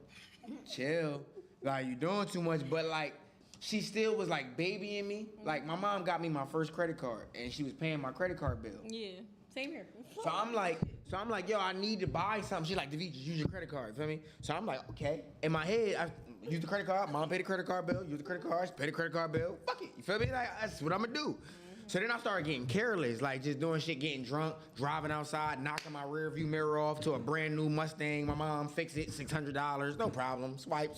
Like, you doing too much. But, like, she still was, like, babying me. Like, my mom got me my first credit card, and she was paying my credit card bill. Yeah, same here. So I'm like, yo, I need to buy something. She's like, David, just use your credit card. You feel me? So I'm like, okay. In my head, I use the credit card. Mom pay the credit card bill. Use the credit card. Pay the credit card bill. Fuck it. You feel me? Like, that's what I'm gonna do. So then I started getting careless, like just doing shit, getting drunk, driving outside, knocking my rear view mirror off to a brand new Mustang. My mom fixed it, $600, no problem. Swipe.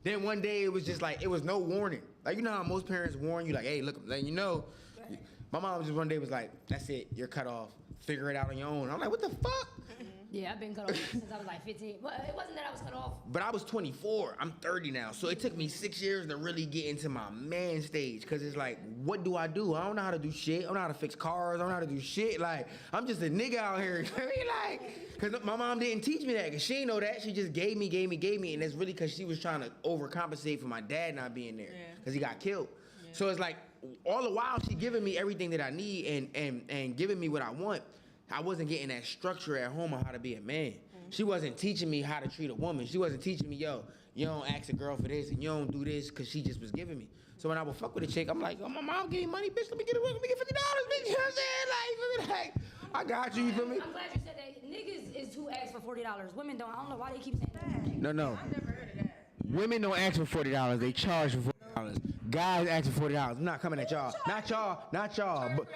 Then one day it was just like, it was no warning. Like, you know how most parents warn you, like, hey, look, letting you know. My mom just one day was like, that's it, you're cut off. Figure it out on your own. I'm like, what the fuck? Yeah, I've been cut off since I was like 15. But it wasn't that I was cut off. But I was 24. I'm 30 now. So it took me 6 years to really get into my man stage. Because it's like, what do? I don't know how to do shit. I don't know how to fix cars. I don't know how to do shit. Like, I'm just a nigga out here. Because my mom didn't teach me that. Because she didn't know that. She just gave me. And it's really because she was trying to overcompensate for my dad not being there. Because he got killed. Yeah. So it's like, all the while, she giving me everything that I need and giving me what I want. I wasn't getting that structure at home on how to be a man. She wasn't teaching me how to treat a woman. She wasn't teaching me, yo, you don't ask a girl for this and you don't do this, because she just was giving me. So when I would fuck with a chick, I'm like, oh, my mom gave me money, bitch, let me get $50, bitch, you know what I'm saying? Like, I got you, you feel me? I'm glad you said that. Niggas is who ask for $40. Women don't. I don't know why they keep saying that. No. I never heard of that. Women don't ask for $40. They charge for $40. Guys ask for $40. I'm not coming at y'all. Not y'all. But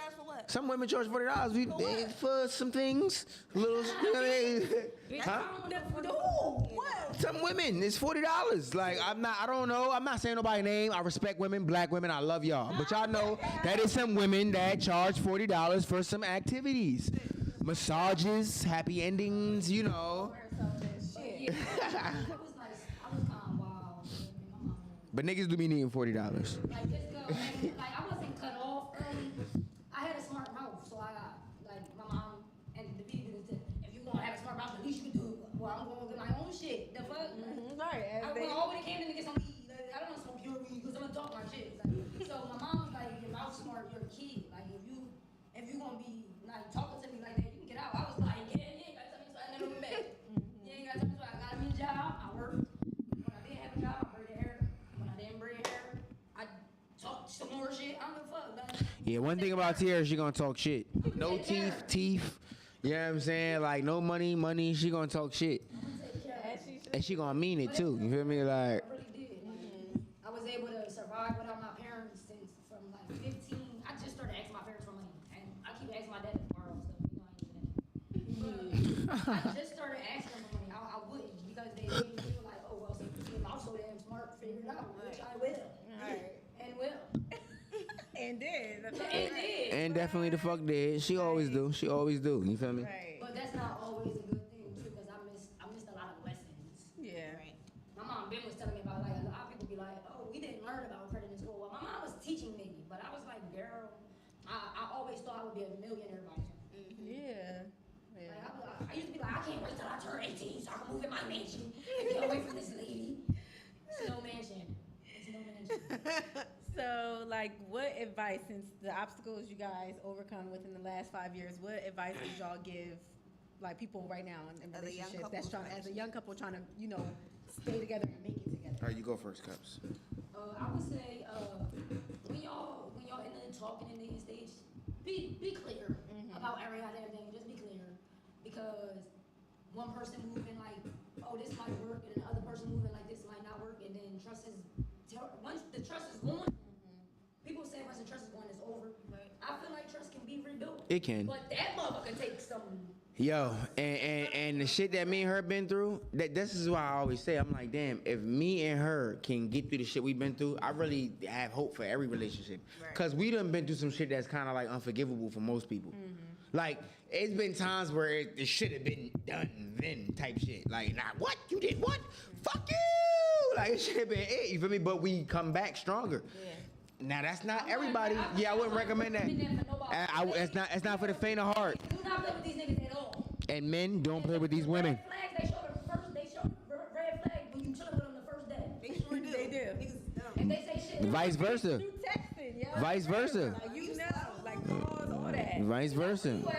some women charge $40 for some things. Little, huh? Some women, it's $40. Like, I don't know. I'm not saying nobody's name. I respect women, black women. I love y'all. But y'all know that is some women that charge $40 for some activities. Massages, happy endings, you know. But niggas do be needing $40. Like, just go. And, like, I wasn't cut off early. I had a smart mouth, so I got, like, my mom and the people said, if you gonna have a smart mouth, at least you can do it. Well, I'm gonna get my own shit. The fuck? Right. I already came in to get some weed. Like, I don't want to smoke pure weed because I'm gonna talk my shit. Like, so my mom's like, your mouth's smart, you're a kid. Like, if you gonna be like talking to me like that, you can get out. I was like, yeah, you ain't gotta tell me so I never went back. You ain't gotta tell me so I got me a job. I worked. When I didn't have a job, I braided hair. When I didn't braid hair, I talked some more shit. I don't give a fuck. Like, Yeah, one thing about Tierra, she gonna talk shit. no teeth. You know what I'm saying? Like no money. She gonna talk shit, and she gonna mean it too. You feel me? Like. I really did. I was able to survive without my parents since from like 15. I just started asking my parents for money, and I keep asking my dad to borrow stuff. You know, I ain't do that. I just started asking them for money. I wouldn't because they made me feel like, oh well, since I'm so damn smart, figure it out, which I will. And will. And did. And definitely the fuck did. She always do. She always do. You feel me? Right. But that's not always a good thing too, because I missed a lot of lessons. Yeah. Right. My mom Ben was telling me about like a lot of people be like, oh, we didn't learn about credit in school. Well, my mom was teaching me, but I was like, girl, I always thought I would be a millionaire by now. Yeah. Like, I used to be like, I can't wait till I turn 18 so I can move in my mansion and get away from this lady. It's no mansion. It's no mansion. So, like, what advice, since the obstacles you guys overcome within the last 5 years, what advice would y'all give, like, people right now in As a young relationships couple that's trying, trying as a to- young couple trying to, you know, stay together and make it together? All right, you go first, Cups. I would say when y'all in the talking and dating stage, be clear about everything. Just be clear, because one person moving like, oh, this might work, and the other person moving like this might not work, and then once the trust is gone. People say once the trust is gone, it's over. I feel like trust can be rebuilt. It can. But that motherfucker takes some. Yo, and the shit that me and her been through, this is why I always say, I'm like, damn, if me and her can get through the shit we've been through, I really have hope for every relationship. Right. Cause we done been through some shit that's kind of like unforgivable for most people. Like, it's been times where it should have been done then type shit. Like, nah, what? You did what? Fuck you! Like, it should have been it, you feel me? But we come back stronger. Now, that's not everybody. Yeah, I wouldn't recommend that. It's not for the faint of heart. Do not play with these niggas at all. And men, don't play with these women. Red flags, they show the red flag when you chilling with them the first day. They sure do. They do. Niggas dumb. And they say shit. Vice versa. Through texting, yo. Vice versa. Like, you know, like, pause, all that. Vice versa. Well,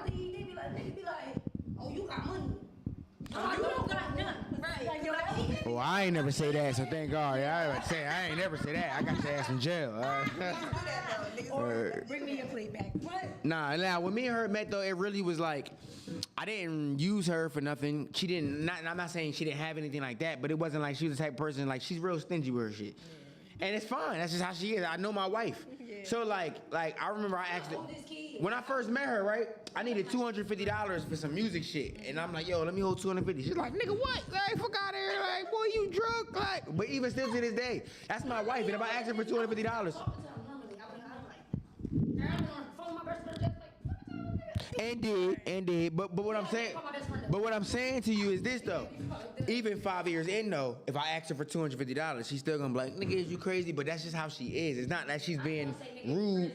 they be like, niggas be like, oh, you got money. No, you don't got none. Right. Like, yo, Well, I ain't never say that, so thank God. Yeah, I ain't never say that. I got your ass in jail. or bring me your plate back. What? Nah, when me and her met though, it really was like, I didn't use her for nothing. She didn't, I'm not saying she didn't have anything like that, but it wasn't like she was the type of person, like she's real stingy with her shit. And it's fine, that's just how she is. I know my wife. So like I remember I asked her, when I first met her, right, I needed $250 for some music shit. And I'm like, yo, let me hold 250. She's like, nigga, what? Like, fuck out of here. Like, boy, you drunk? Like, but even still to this day, that's my wife. And if I ask her for $250, and did. But what I'm saying to you is this though. Even 5 years in though, if I ask her for $250, she's still gonna be like, nigga, is you crazy? But that's just how she is. It's not that she's being rude.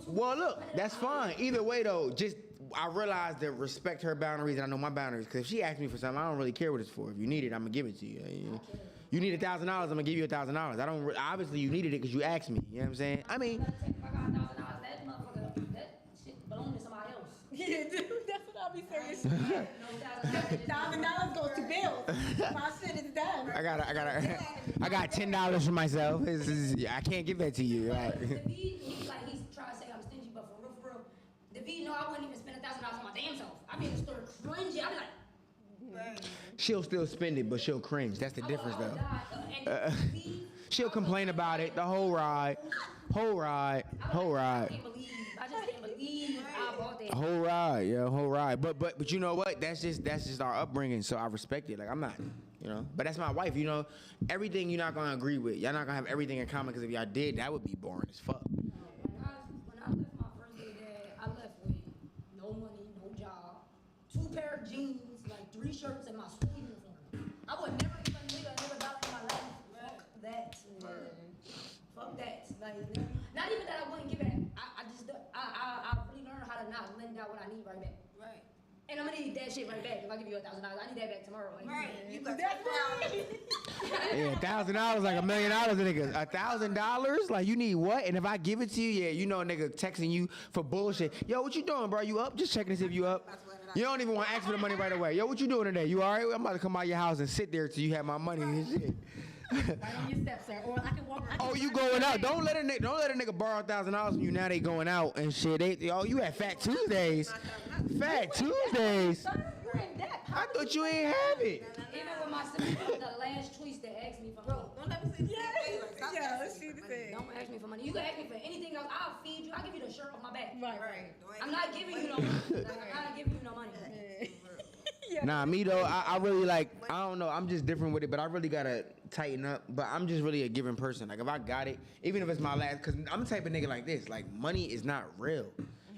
Well, look, that's fine. Either way though, just I realize that respect her boundaries and I know my boundaries. Cause if she asks me for something, I don't really care what it's for. If you need it, I'm gonna give it to you. You need $1,000, I'm gonna give you $1,000. I don't. Obviously, you needed it because you asked me. You know what I'm saying? I mean. Yeah, dude, that's what I'll be saying. $1,000 goes to bills. My shit is done. I got $10 for myself. I can't give that to you. Right? He's trying to say I'm stingy, but for real, David, no, I wouldn't even spend $1,000 on my damn self. I mean, start cringing. I'd be like, She'll still spend it, but she'll cringe. That's the difference, though. She'll complain about it the whole ride. I just can't believe I bought that. Whole ride. But you know what? That's just our upbringing. So I respect it. Like I'm not, But that's my wife. Everything you're not gonna agree with. Y'all not gonna have everything in common. Because if y'all did, that would be boring as fuck. When I left my first day dad, I left with no money, no job, 2 pair of jeans, like 3 shirts, and my school uniform. I would never give a nigga another dollar in my life. Fuck that. Fuck that. Like, not even that I wouldn't give it. I really learned how to not lend out what I need right back. Right. And I'm gonna need that shit right back. If I give you $1,000, I need that back tomorrow. Like, Right. You got That's right. Yeah, $1,000 like $1 million, nigga. $1,000, like you need what? And if I give it to you, a nigga texting you for bullshit. Yo, what you doing, bro? You up? Just checking to see if you up. You don't even want to ask for the money right away. Yo, what you doing today? You all right? I'm about to come by your house and sit there till you have my money and shit. Right on your steps, sir. Or I can walk. Oh, you going out? Don't let a nigga borrow $1,000 from you. Now they going out and shit. You had Fat Tuesdays. Fat Tuesdays. You're in debt. I thought you ain't have it. Even with my sister, the last choice to ask me for money. Don't let me see the Yeah, she the same. Don't ask me for money. You can ask me for anything else. I'll feed you. I'll give you the shirt off my back. Right. I'm not giving you no money. I'm not giving you no money. Nah, me though, I really like, I don't know, I'm just different with it, but I really gotta tighten up. But I'm just really a giving person. Like if I got it, even if it's my last, cause I'm the type of nigga like this. Like money is not real.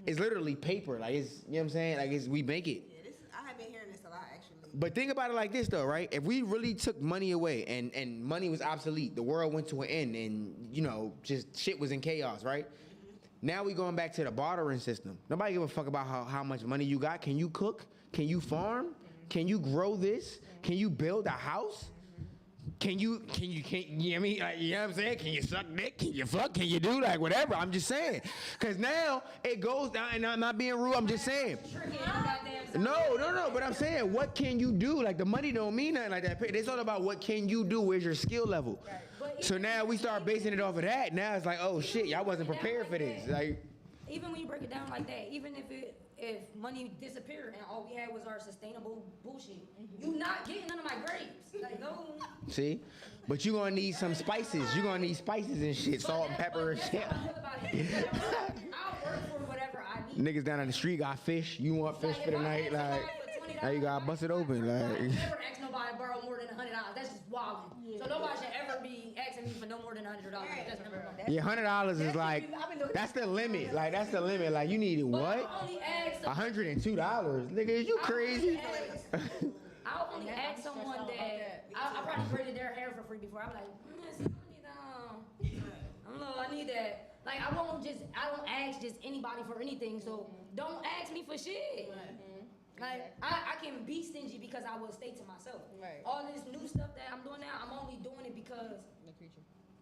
It's literally paper. Like it's, you know what I'm saying? Like we make it. Yeah, I have been hearing this a lot actually. But think about it like this though, right? If we really took money away and money was obsolete, the world went to an end and, you know, just shit was in chaos, right? Now we going back to the bartering system. Nobody give a fuck about how much money you got. Can you cook? Can you farm? Can you grow this? Can you build a house? Can you know what I mean? Like, you know what I'm saying? Can you suck dick? Can you fuck? Can you do like whatever? I'm just saying. Cause now it goes down, and I'm not being rude, I'm just saying. No, but I'm saying, what can you do? Like the money don't mean nothing like that. It's all about what can you do, where's your skill level. So now we start basing it off of that. Now it's like, oh shit, y'all wasn't prepared for this. Like, even when you break it down like that, even if money disappeared and all we had was our sustainable bullshit, you not getting none of my grapes. Like, no. see? But you gonna need some spices. You gonna need spices and shit, salt and pepper and shit. I'll work for whatever I need. Niggas down on the street got fish. You want fish for the night? Like, now you gotta bust it open. Like, I never ask nobody to borrow more than $100. That's just wildin'. So nobody should ever be asking me for no more than $100. That's number one. yeah, $100 is like, that's the limit. Like, that's the limit. Like, you needed what? I only ask $102. Nigga, is you crazy? I'll only ask someone that I probably braided their hair for free before. I'm like, I need that. Like I don't ask just anybody for anything. So don't ask me for shit. Like I can be stingy because I will stay to myself. Right. All this new stuff that I'm doing now, I'm only doing it because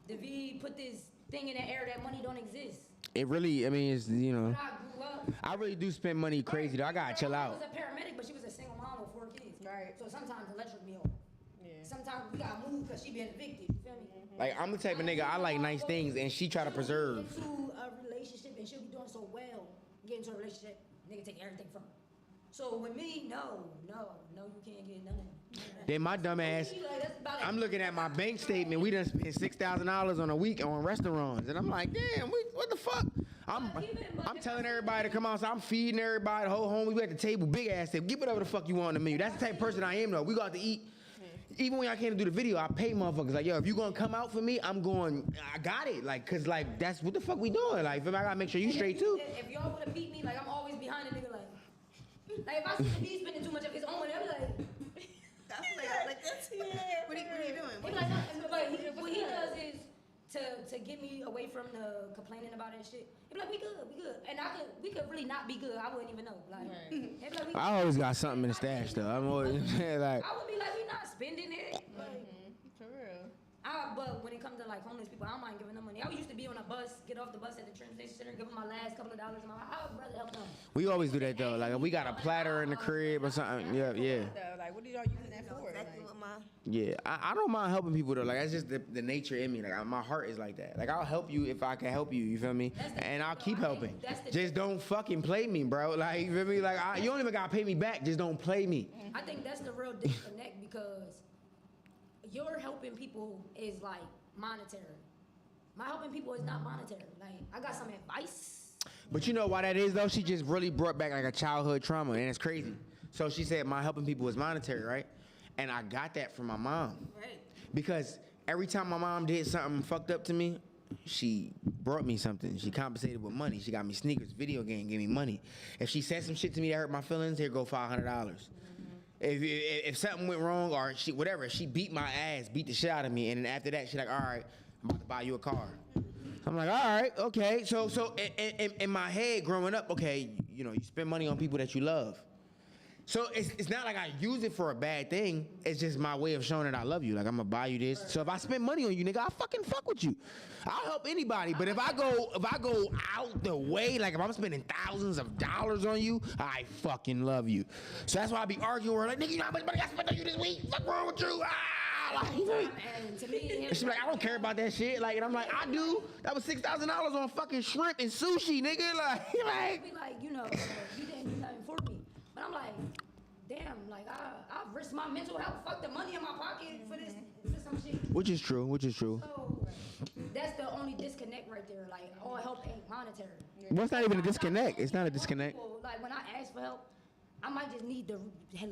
the V put this thing in the air that money don't exist. It really, I mean, it's, you know, When I grew up, I really do spend money crazy though. I gotta chill I out. was a paramedic, but she was a single mom with 4 kids. Right. So sometimes electric me off. Yeah. Sometimes we gotta move because she been evicted. You feel me? Like, I'm the type of nigga, I like nice things and she try to preserve. Into a relationship and she'll be doing so well. Get into a relationship, nigga take everything from her. So with me, no, you can't get none of it. Then my dumb ass, I'm looking at my bank statement. We done spent $6,000 on a week on restaurants, and I'm like, damn, what the fuck? I'm telling everybody to come outside. I'm feeding everybody, the whole home. We at the table, big ass table. Get whatever the fuck you want on the menu. That's the type of person I am, though. We go out to eat. Even when I can't do the video, I pay motherfuckers. Like, yo, if you gonna come out for me, I got it. Like, cause like that's what the fuck we doing. Like, I gotta make sure you straight too. If y'all would have beat me, like I'm always behind a nigga. Like if I see the B spending too much of his own money, I'm like. Like that's what are you doing? What he does is to get me away from the complaining about that shit. He be like, we good, and we could really not be good. I wouldn't even know. Like, he'd be like, I always got something in the stash though. I'm always like. I would be like, we not spending it. Like, For real. but when it comes to like homeless people, I don't mind giving them money. I used to be on a bus, get off the bus at the train station, give them my last couple of dollars. And I would rather help them. We always do that though. Like if we got a platter in the crib or something. Yeah. So, like, what are y'all using that for? Exactly Like, what my Yeah, I don't mind helping people though. Like that's just the nature in me. Like my heart is like that. Like I'll help you if I can help you. You feel me? And I'll keep helping. Just don't fucking play me, bro. Like you feel me? Like you don't even gotta pay me back. Just don't play me. I think that's the real disconnect because your helping people is like monetary. My helping people is not monetary. Like I got some advice. But you know why that is though? She just really brought back like a childhood trauma, and it's crazy. So she said my helping people is monetary, right? And I got that from my mom. right. Because every time my mom did something fucked up to me, she brought me something. She compensated with money. She got me sneakers, video game, gave me money. If she said some shit to me that hurt my feelings, here go $500. If something went wrong or she beat my ass, beat the shit out of me, and then after that, she like, all right, I'm about to buy you a car. So I'm like, all right, okay. So in my head growing up, okay, you know, you spend money on people that you love. So it's not like I use it for a bad thing. It's just my way of showing that I love you. Like I'm gonna buy you this. So if I spend money on you, nigga, I fucking fuck with you. I'll help anybody. But if I go out the way, like if I'm spending thousands of dollars on you, I fucking love you. So that's why I be arguing. Like nigga, you know how much money I spent on you this week? What's wrong with you? And to me, And she be like, I don't care about that shit. Like, and I'm like, I do. That was $6,000 on fucking shrimp and sushi, nigga. Like, be like, you know, you didn't do nothing for me. But I'm like, damn, like I risked my mental health, fuck the money in my pocket for this, for some shit. which is true. So that's the only disconnect right there. Like, all help ain't monetary. Well, it's not even a disconnect. It's not a disconnect. People, like when I ask for help, I might just need to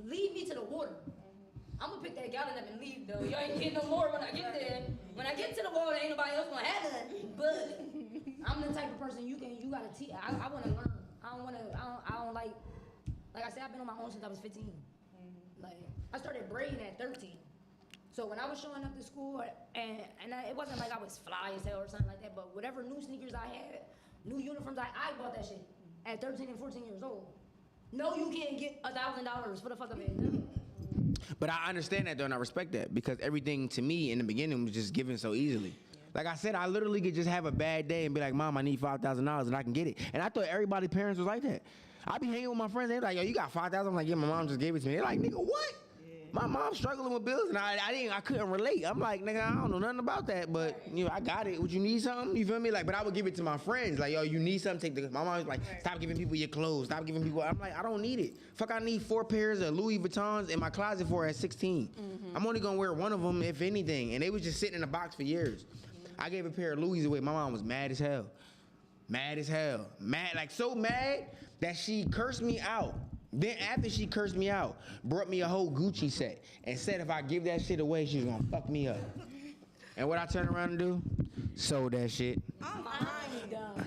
lead me to the water. I'm gonna pick that gallon up and leave though. You ain't getting no more when I get there. When I get to the water, ain't nobody else gonna have nothing. But I'm the type of person you gotta teach. I wanna learn. I don't like I said, I've been on my own since I was 15. Like, I started braiding at 13. So when I was showing up to school, and it wasn't like I was fly as hell or something like that, but whatever new sneakers I had, new uniforms, I bought that shit at 13 and 14 years old. No, you can't get $1,000 for the fuck of it. No. But I understand that though, and I respect that because everything to me in the beginning was just given so easily. Like I said, I literally could just have a bad day and be like, Mom, I need $5,000 and I can get it. And I thought everybody's parents was like that. I be hanging with my friends, they're like, yo, you got $5,000? I'm like, yeah, my mom just gave it to me. They're like, nigga, what? My mom's struggling with bills, and I couldn't relate. I'm like, nigga, I don't know nothing about that, but you know, I got it. Would you need something? You feel me? Like, but I would give it to my friends. Like, yo, you need something? Take the. My mom was like, stop giving people your clothes. Stop giving people. I'm like, I don't need it. Fuck, I need 4 pairs of Louis Vuittons in my closet for at 16. I'm only gonna wear one of them if anything, and they was just sitting in a box for years. I gave a pair of Louis away. My mom was mad as hell. Mad as hell. Mad, like so mad that she cursed me out. Then after she cursed me out, brought me a whole Gucci set and said if I give that shit away, she's gonna fuck me up. And what I turned around and do? Sold that shit. I'm fine.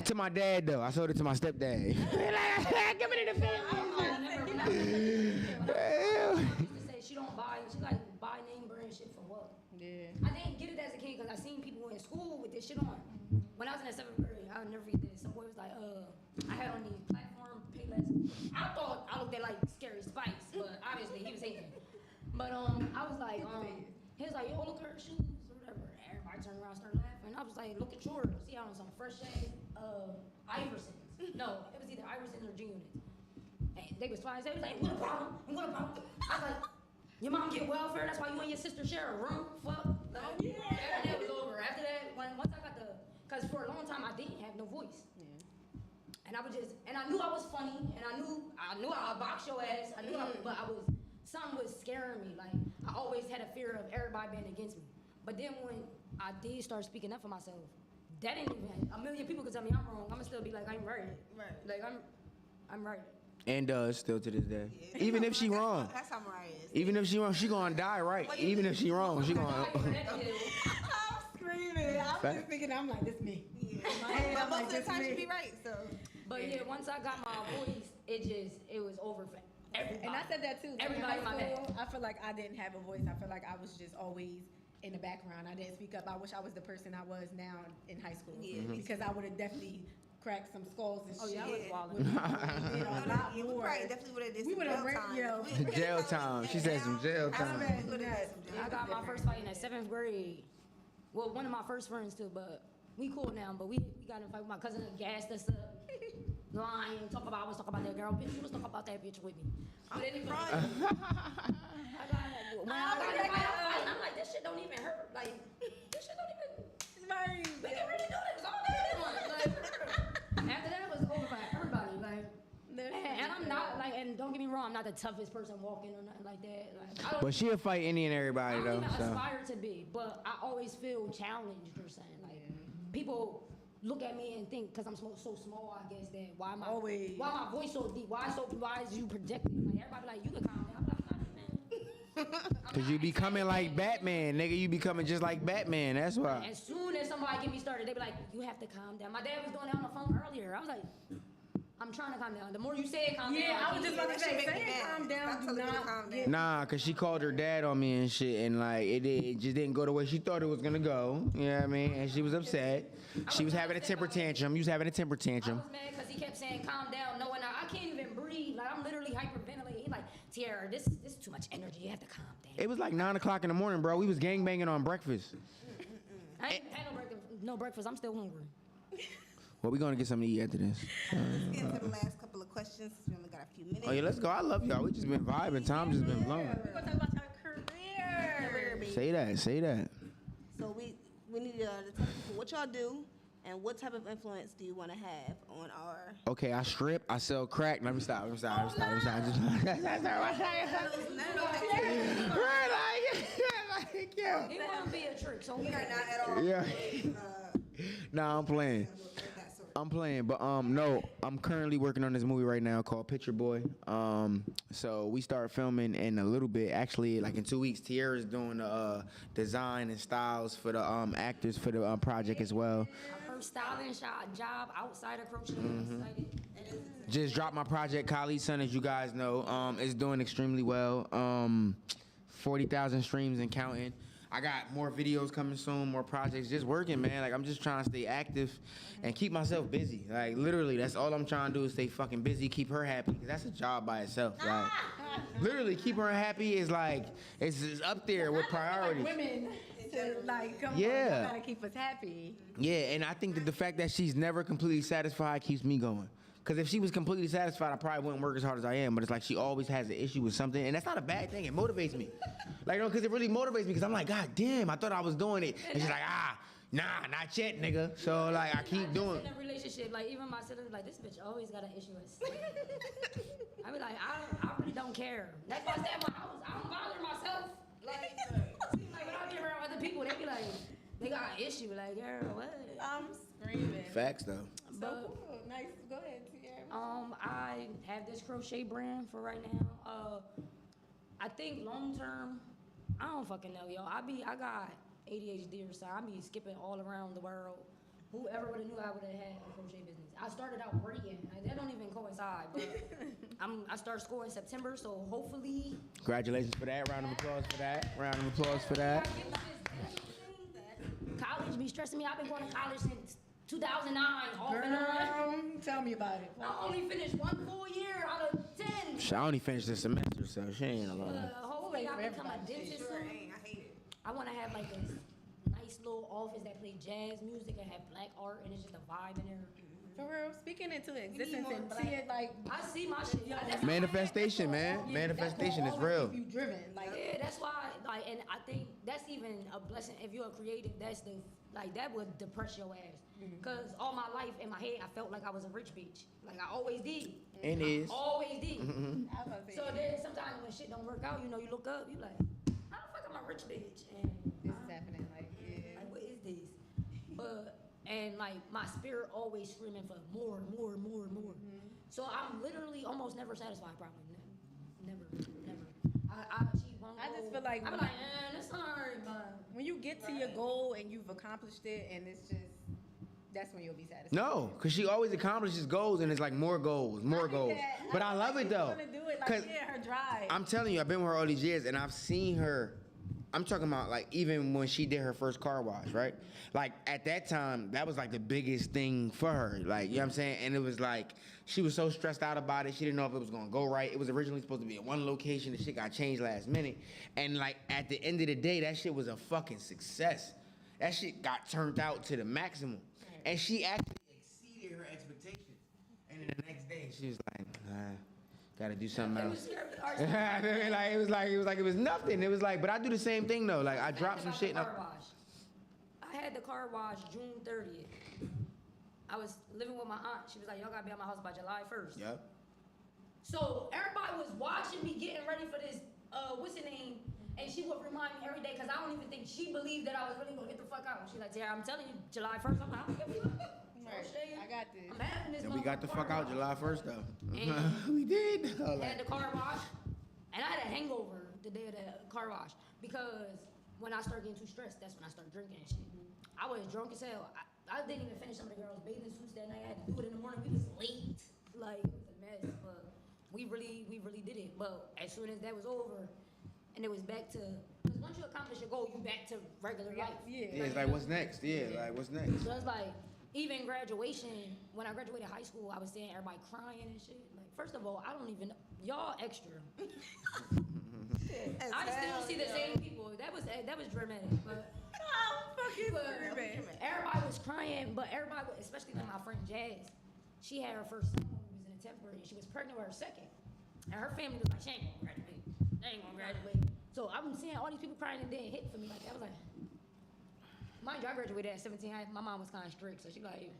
To my dad though. I sold it to my stepdad. Give it to the family. She don't buy. She like buy name brand shit for what? Yeah. I didn't get it as a kid because I seen people in school with this shit on. When I was in the 7th grade, I'll never forget this. Some boy was like, I had on these platform Payless. I thought I looked at like Scary Spice, but obviously he was hating. But I was like, he was like, yo, look at her shoes or whatever. Everybody turned around, started laughing. I was like, look at yours. He had on some fresh ass Iversons. No, it was either Iversons or G Units. And they was fine. They was like, what a problem? What a problem? I was like, your mom get welfare. That's why you and your sister share a room. Fuck. Like, and that was over. After that, once I got because for a long time I didn't have no voice. And I was just, and I knew I was funny, and I knew I would box your ass. I knew, but something was scaring me. Like I always had a fear of everybody being against me. But then when I did start speaking up for myself, that ain't even a million people could tell me I'm wrong. I'ma still be like, I'm right. Right. Like I'm right. And does still to this day. Even if she wrong. That's how Mariah is. Even if she wrong, she gonna die right. Even if she wrong, she gonna. I'm screaming. I'm just thinking, I'm like, this me. Yeah. My head, But I'm most like, of the this time me. she be right, so. But yeah, once I got my voice, it was over for everybody. And I said that too. Like Everybody in my high bad. school, I feel like I didn't have a voice. I feel like I was just always in the background. I didn't speak up. I wish I was the person I was now in high school. Yeah. Because I would have definitely cracked some skulls and shit. yeah, I was wildin'. Would've did a lot Yeah, we more. probably definitely would have did We some would've jail ran- time. yo. We would've Jail done some time. She said some jail I time. bet we would've done some jail I got my first fight in the 7th grade. Well, one of my first friends too, but we cool now. But we got in a fight with my cousin that gassed us up. Lying, I was talking about that girl. Bitch, you was talking about that bitch with me. But anyway, when I got in a fight, I'm like, this shit don't even hurt. Like, this shit don't even. Right. We can really do this all day long. Like, after that, it was over for everybody. Like, and I'm not like, and don't get me wrong, I'm not the toughest person walking or nothing like that. Like, I don't, But she'll fight any and everybody I don't though. even So. aspire to be, but I always feel challenged or something. Like, people look at me and think, because I'm so small, I guess, that why my voice so deep? Why is you projecting? Like, everybody like, you can calm down. I'm like, Cause you becoming like Batman, nigga. You becoming just like Batman. That's why. as soon as somebody get me started, they be like, you have to calm down. My dad was doing that on the phone earlier. I was like, I'm trying to calm down. The more you say it, calm down. I was just about to That say, shit make me saying mad. calm down, Stop do telling me to not calm get down. Nah, cause she called her dad on me and shit, and like it just didn't go the way she thought it was gonna go. You know what I mean? And she was upset. She was having a temper tantrum. You was having a temper I tantrum. was mad because he kept saying, calm down, knowing I can't even breathe. Like, I'm literally hyperventilating. He's like, Tiara, this is too much energy. You have to calm down. It was like 9 o'clock in the morning, bro. We was gangbanging on breakfast. I ain't had no breakfast. I'm still hungry. Well, we gonna get something to eat after this. Let's get into the last couple of questions. We only got a few minutes. Oh yeah, let's go. I love y'all. We just been vibing. Time just been blown. We're gonna talk about your career. Say that. Say that. So we need to tell people what y'all do and what type of influence do you want to have on our. Okay, I strip. I sell crack. Let me stop. Just right, like, yeah. It won't be a trick, so We are not at all. Yeah. Nah, I'm playing. I'm playing, but no, I'm currently working on this movie right now called Picture Boy. So we start filming in a little bit. Actually, like in 2 weeks, Tierra's doing the design and styles for the actors for the project as well. my first styling job outside of crochet. I'm excited. Just dropped my project, Khalid's Son, as you guys know. It's doing extremely well. 40,000 streams and counting. I got more videos coming soon, more projects. Just working, man. Like, I'm just trying to stay active and keep myself busy. Like, literally, that's all I'm trying to do is stay fucking busy, keep her happy. 'Cause that's a job by itself. Like, literally, keep her happy is like, it's up there with priorities. Women to like come Yeah. on, gotta keep us happy. Yeah, and I think that the fact that she's never completely satisfied keeps me going. Because if she was completely satisfied, I probably wouldn't work as hard as I am. But it's like she always has an issue with something, and that's not a bad thing. It motivates me. Like, no, because it really motivates me. Because I'm like, God damn, I thought I was doing it, and she's like, nah, not yet, nigga. So like, I keep doing. In a relationship, like even my sister, like this bitch always got an issue with. I be like, I really don't care. That's why I stay at my house. I don't bother myself. Like when I get around other people, they be like, they got an issue. Like, girl, what? I'm screaming. Facts though. So cool. Nice. Go ahead, Tierra. I have this crochet brand for right now. I think long term, I don't fucking know, yo. I got ADHD or something. I be skipping all around the world. Whoever would have knew I would have had a crochet business. I started out working. Like, that don't even coincide, but I start school in September, so hopefully. Congratulations for that. Round of applause for that. Round of applause for that. College be stressing me. I've been going to college since 2009. Off and on. Girl, tell me about it. I only finished 1 full year out of 10. I only finished this semester, so she ain't alone. Hopefully I become a dentist soon. I hate it. I want to have like this nice little office that play jazz music and have black art, and it's just a vibe in there. For real, speaking into existence more and black. see it like I see my shit. Manifestation, man. Manifestation is real. keep you driven. Like Yeah, that's why. Like, and I think that's even a blessing. If you're a creative, that's the like that would depress your ass. Cause all my life in my head, I felt like I was a rich bitch. Like I always did. And is. Always did. I was about to say, So then sometimes when shit don't work out, you know, you look up, you like, how the fuck am I a rich bitch? And this is happening. Like yeah. like, what is this? But and like my spirit always screaming for more. So I'm literally almost never satisfied. Probably never. I achieve one goal. I just feel like I'm like, that's alright, but when you get to your goal and you've accomplished it, and it's just that's when you'll be satisfied. No, because she always accomplishes goals, and it's like more goals. But I love it though. She's gonna do it like 'Cause yeah, her drive. I'm telling you, I've been with her all these years, and I've seen her. I'm talking about like even when she did her first car wash, right? Like at that time, that was like the biggest thing for her. Like, you know what I'm saying? And it was like she was so stressed out about it. She didn't know if it was gonna go right. It was originally supposed to be in one location. The shit got changed last minute. And like at the end of the day, that shit was a fucking success. That shit got turned out to the maximum. And she actually exceeded her expectations. And then the next day, she was like, gotta do something it else. was scary. it was nothing. It was like, but I do the same thing though. Like I drop some shit. And Car wash. I had the car wash June 30th. I was living with my aunt. She was like, y'all gotta be at my house by July 1st. Yep. So everybody was watching me getting ready for this, what's her name? And she would remind me every day, because I don't even think she believed that I was really gonna get the fuck out. She's like, Tara, I'm telling you, July 1st, I'm like, I don't give a fuck. Right. I got this. I'm having this And we got the fuck out July 1st though. And we did. I had the car wash, and I had a hangover the day of the car wash, because when I started getting too stressed, that's when I started drinking and shit. I was drunk as hell. I didn't even finish some of the girls' bathing suits that night. I had to do it in the morning. We was late. Like, it was a mess, but we really did it. But as soon as that was over, and it was back to, because once you accomplish your goal, you back to regular life. Yeah, it's like what's next? Yeah, like what's next? So it's like, even graduation, when I graduated high school, I was seeing everybody crying and shit. Like, first of all, I don't even, y'all extra. I still see the same people. That was dramatic, but. Everybody was crying, but everybody, especially like my friend Jazz, she had her first son when we was in the 10th grade, and she was pregnant with her second. And her family was like, she ain't gonna graduate. They ain't gonna graduate. So I've been seeing all these people crying and then hit for me like that. I was like, mind you, I graduated at 17. My mom was kind of strict, so she like,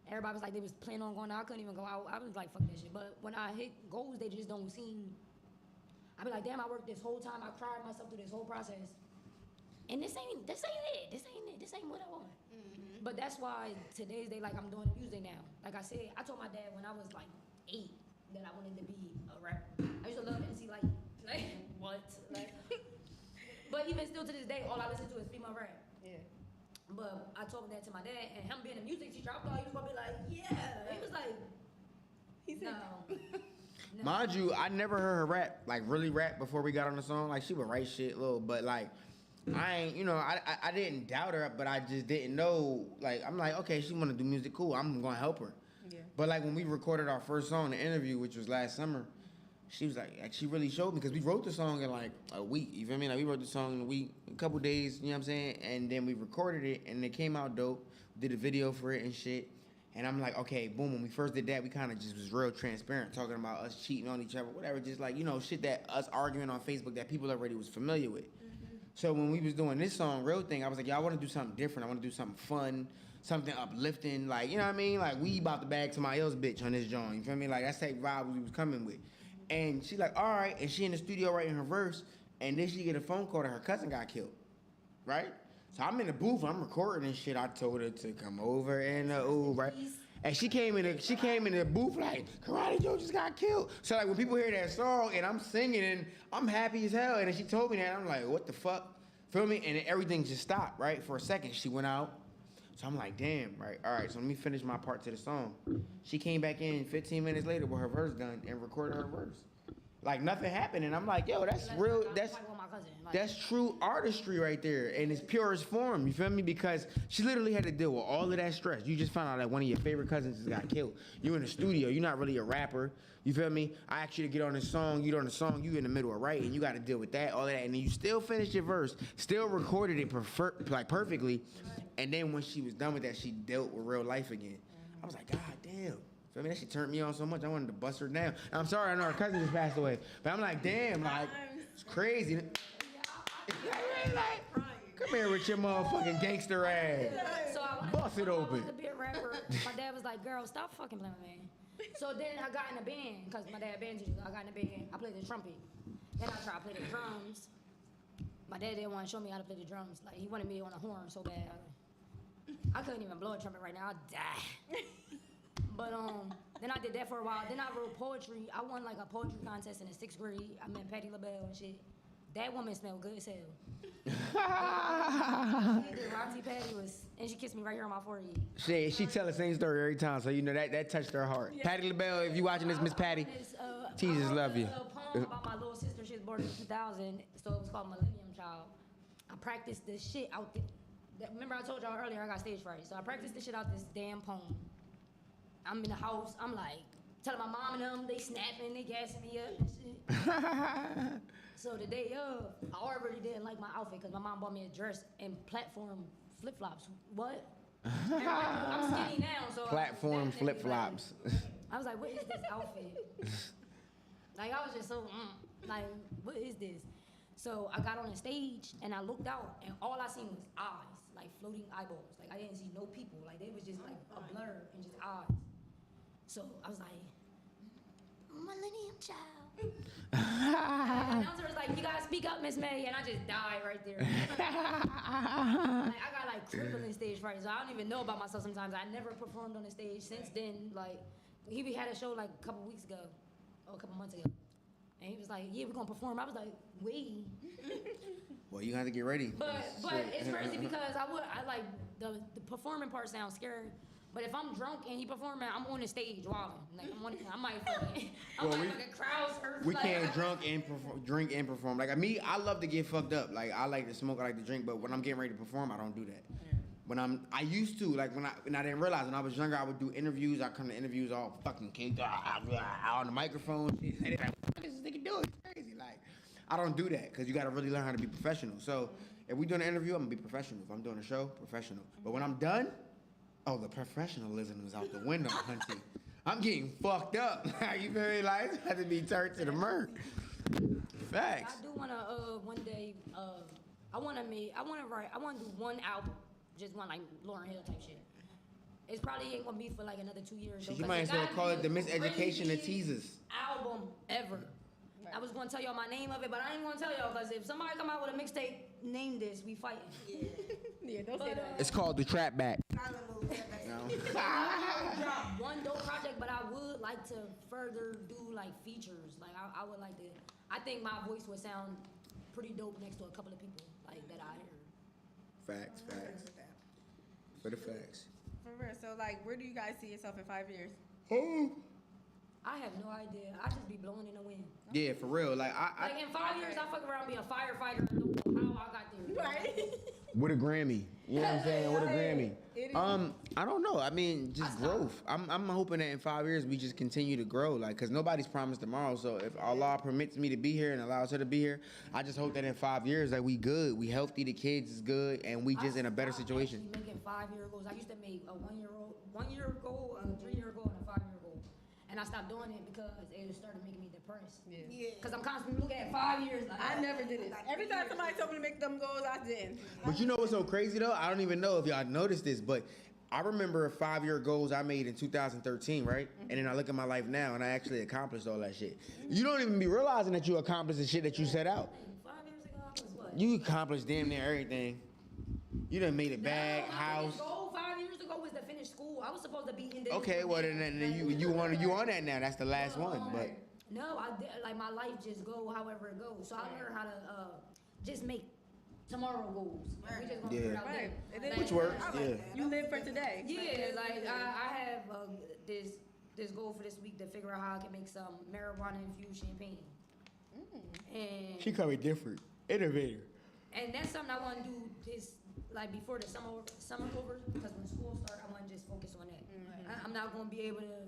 everybody was like, they was planning on going out. I couldn't even go out. I was like, fuck that shit. But when I hit goals, they just don't seem. I be like, damn, I worked this whole time. I cried myself through this whole process. And this ain't it. This ain't what I want. Mm-hmm. But that's why today's day, like, I'm doing music now. Like I said, I told my dad when I was like 8 that I wanted to be a rapper. I used to love MC Light. Like, what? Like, but even still to this day, all I listen to is female rap. Yeah. But I told that to my dad, and him being a music teacher, I thought he was gonna be like, yeah. He was like, no. Mind you, I never heard her rap, like really rap before we got on the song. Like she would write shit little, but like I ain't, you know, I didn't doubt her, but I just didn't know. Like I'm like, okay, she wanna do music, cool. I'm gonna help her. Yeah. But like when we recorded our first song, the interview, which was last summer, she was like she really showed me because we wrote the song in like a week. You feel me? Like we wrote the song in a week, a couple days. You know what I'm saying? And then we recorded it, and it came out dope. Did a video for it and shit. And I'm like, okay, boom. When we first did that, we kind of just was real transparent, talking about us cheating on each other, whatever. Just like, you know, shit that us arguing on Facebook that people already was familiar with. Mm-hmm. So when we was doing this song, Real Thing, I was like, yo, I want to do something different. I want to do something fun, something uplifting. Like, you know what I mean? Like, we about to bag somebody else bitch on this joint. You feel me? Like, that's the vibe we was coming with. And she like, all right. And she in the studio writing her verse. And then she get a phone call that her cousin got killed. Right? So I'm in the booth, I'm recording and shit. I told her to come over and right? And she came in the booth like, Karate Joe just got killed. So like when people hear that song and I'm singing and I'm happy as hell. And then she told me that, I'm like, what the fuck? Feel me? And then everything just stopped, right? For a second, she went out. So I'm like, damn, right? All right, so let me finish my part to the song. She came back in 15 minutes later with her verse done and recorded her verse. Like nothing happened, and I'm like, yo, that's real. That's true artistry right there, in its purest form. You feel me? Because she literally had to deal with all of that stress. You just found out that one of your favorite cousins just got killed. You in the studio. You're not really a rapper. You feel me? I asked you to get on this song. You on the song. You in the middle of writing. You got to deal with that, all of that, and then you still finished your verse, still recorded it perfectly, and then when she was done with that, she dealt with real life again. I was like, God damn. I mean, that shit turned me on so much, I wanted to bust her down. I'm sorry, I know her cousin just passed away. But I'm like, damn, like, it's crazy. Like, come here with your motherfucking gangster ass. So Bust it open. I wanted to be a rapper. My dad was like, girl, stop fucking playing with me. So then I got in a band, because my dad band teacher, I got in a band. I played the trumpet. Then I tried to play the drums. My dad didn't want to show me how to play the drums. Like, he wanted me on a horn so bad. I couldn't even blow a trumpet right now. I'd die. But then I did that for a while. Then I wrote poetry. I won like a poetry contest in the 6th grade. I met Patti LaBelle and shit. That woman smelled good as hell. Roxy Patty was, and she kissed me right here on my forehead. She tell the same story every time, so you know that touched her heart. Yeah. Patti LaBelle, if you watching this, Miss Patty, Jesus love you. A poem about my little sister. She was born in 2000, so it was called Millennium Child. I practiced this shit out there. Remember I told y'all earlier I got stage fright, so I practiced this shit out this damn poem. I'm in the house, I'm like, telling my mom and them, they snapping, they gassing me up and shit. So the day of, I already didn't like my outfit because my mom bought me a dress and platform flip-flops. What? I'm skinny now, so... Platform flip-flops. I was like, what is this outfit? Like, I was just so, like, what is this? So I got on the stage and I looked out and all I seen was eyes, like floating eyeballs. Like I didn't see no people. Like they was just like a blur and just eyes. So I was like, Millennium Child. And the announcer was like, you gotta speak up, Miss May. And I just died right there. Like, I got like crippling stage fright, so I don't even know about myself sometimes. I never performed on the stage since then. Like, he had a show like a couple weeks ago, or a couple months ago. And he was like, yeah, we're gonna perform. I was like, wait. Well, you have to get ready. But it's crazy because I like, the performing part sounds scary. But if I'm drunk and he performing, I'm on the stage wilding. Like I might fucking, like a crowd surf. We can't drink and perform. Like me, I love to get fucked up. Like I like to smoke, I like to drink, but when I'm getting ready to perform, I don't do that. When I used to, like when I didn't realize, when I was younger, I would do interviews. I'd come to interviews all fucking caked on the microphone. Like, what is this nigga doing? It's crazy. Like, I don't do that because you got to really learn how to be professional. So if we doing an interview, I'm gonna be professional. If I'm doing a show, professional. But when I'm done, oh, the professionalism is out the window, hunty. I'm getting fucked up. You feel me? Like, it has to be turned to the murk. Facts. I do wanna one day I wanna do one album, just one like Lauryn Hill type shit. It's probably ain't gonna be for like another 2 years. Though, You 'cause might it as well gotta call be it the the Miseducation of craziest Teasers. album ever. I was gonna tell y'all my name of it, but I ain't gonna tell y'all because if somebody come out with a mixtape, name this, we fighting. Yeah, don't say that. It's called The Trap Back. I drop one dope project, but I would like to further do like features. Like I would like to. I think my voice would sound pretty dope next to a couple of people like that I heard. Facts. For the facts. For real. So, like, where do you guys see yourself in 5 years? I have no idea. I just be blowing in the wind. Yeah, for real. Like Like in 5 years, I fuck around being a firefighter and don't know how I got there. Right. with a Grammy. You know what I'm saying? With a Grammy. It is. I don't know. I mean, just growth. I'm hoping that in 5 years we just continue to grow. Like, cause nobody's promised tomorrow. So if Allah permits me to be here and allows her to be here, I just hope that in 5 years that we good, we healthy, the kids is good, and we just in a better situation. I'm making 5-year goals. I used to make a 1 year goal, a 3-year goal, and a 5-year goal. And I stopped doing it because it started making me depressed. Yeah. Because I'm constantly looking at 5 years. Like, I never did it. Every time somebody told me to make them goals, I didn't. But you know what's so crazy though? I don't even know if y'all noticed this, but I remember 5-year goals I made in 2013, right? And then I look at my life now and I actually accomplished all that shit. You don't even be realizing that you accomplished the shit that you set out. 5 years ago, I was what? You accomplished damn near everything. You done made a bag, My house. biggest goal 5 years ago was to finish school. I was supposed to be in the Okay, well then you on that now. That's the last one, but. No, I did, like my life just go however it goes. So I learned how to just make tomorrow goals. We just gonna figure it out Right. then. It is. Like, Which works, yeah. You live for today. Yeah, like I have this goal for this week to figure out how I can make some marijuana infused champagne. And She coming different, innovator. and that's something I want to do this like before the summer over because when school starts, I want to just focus on that. I'm not gonna be able to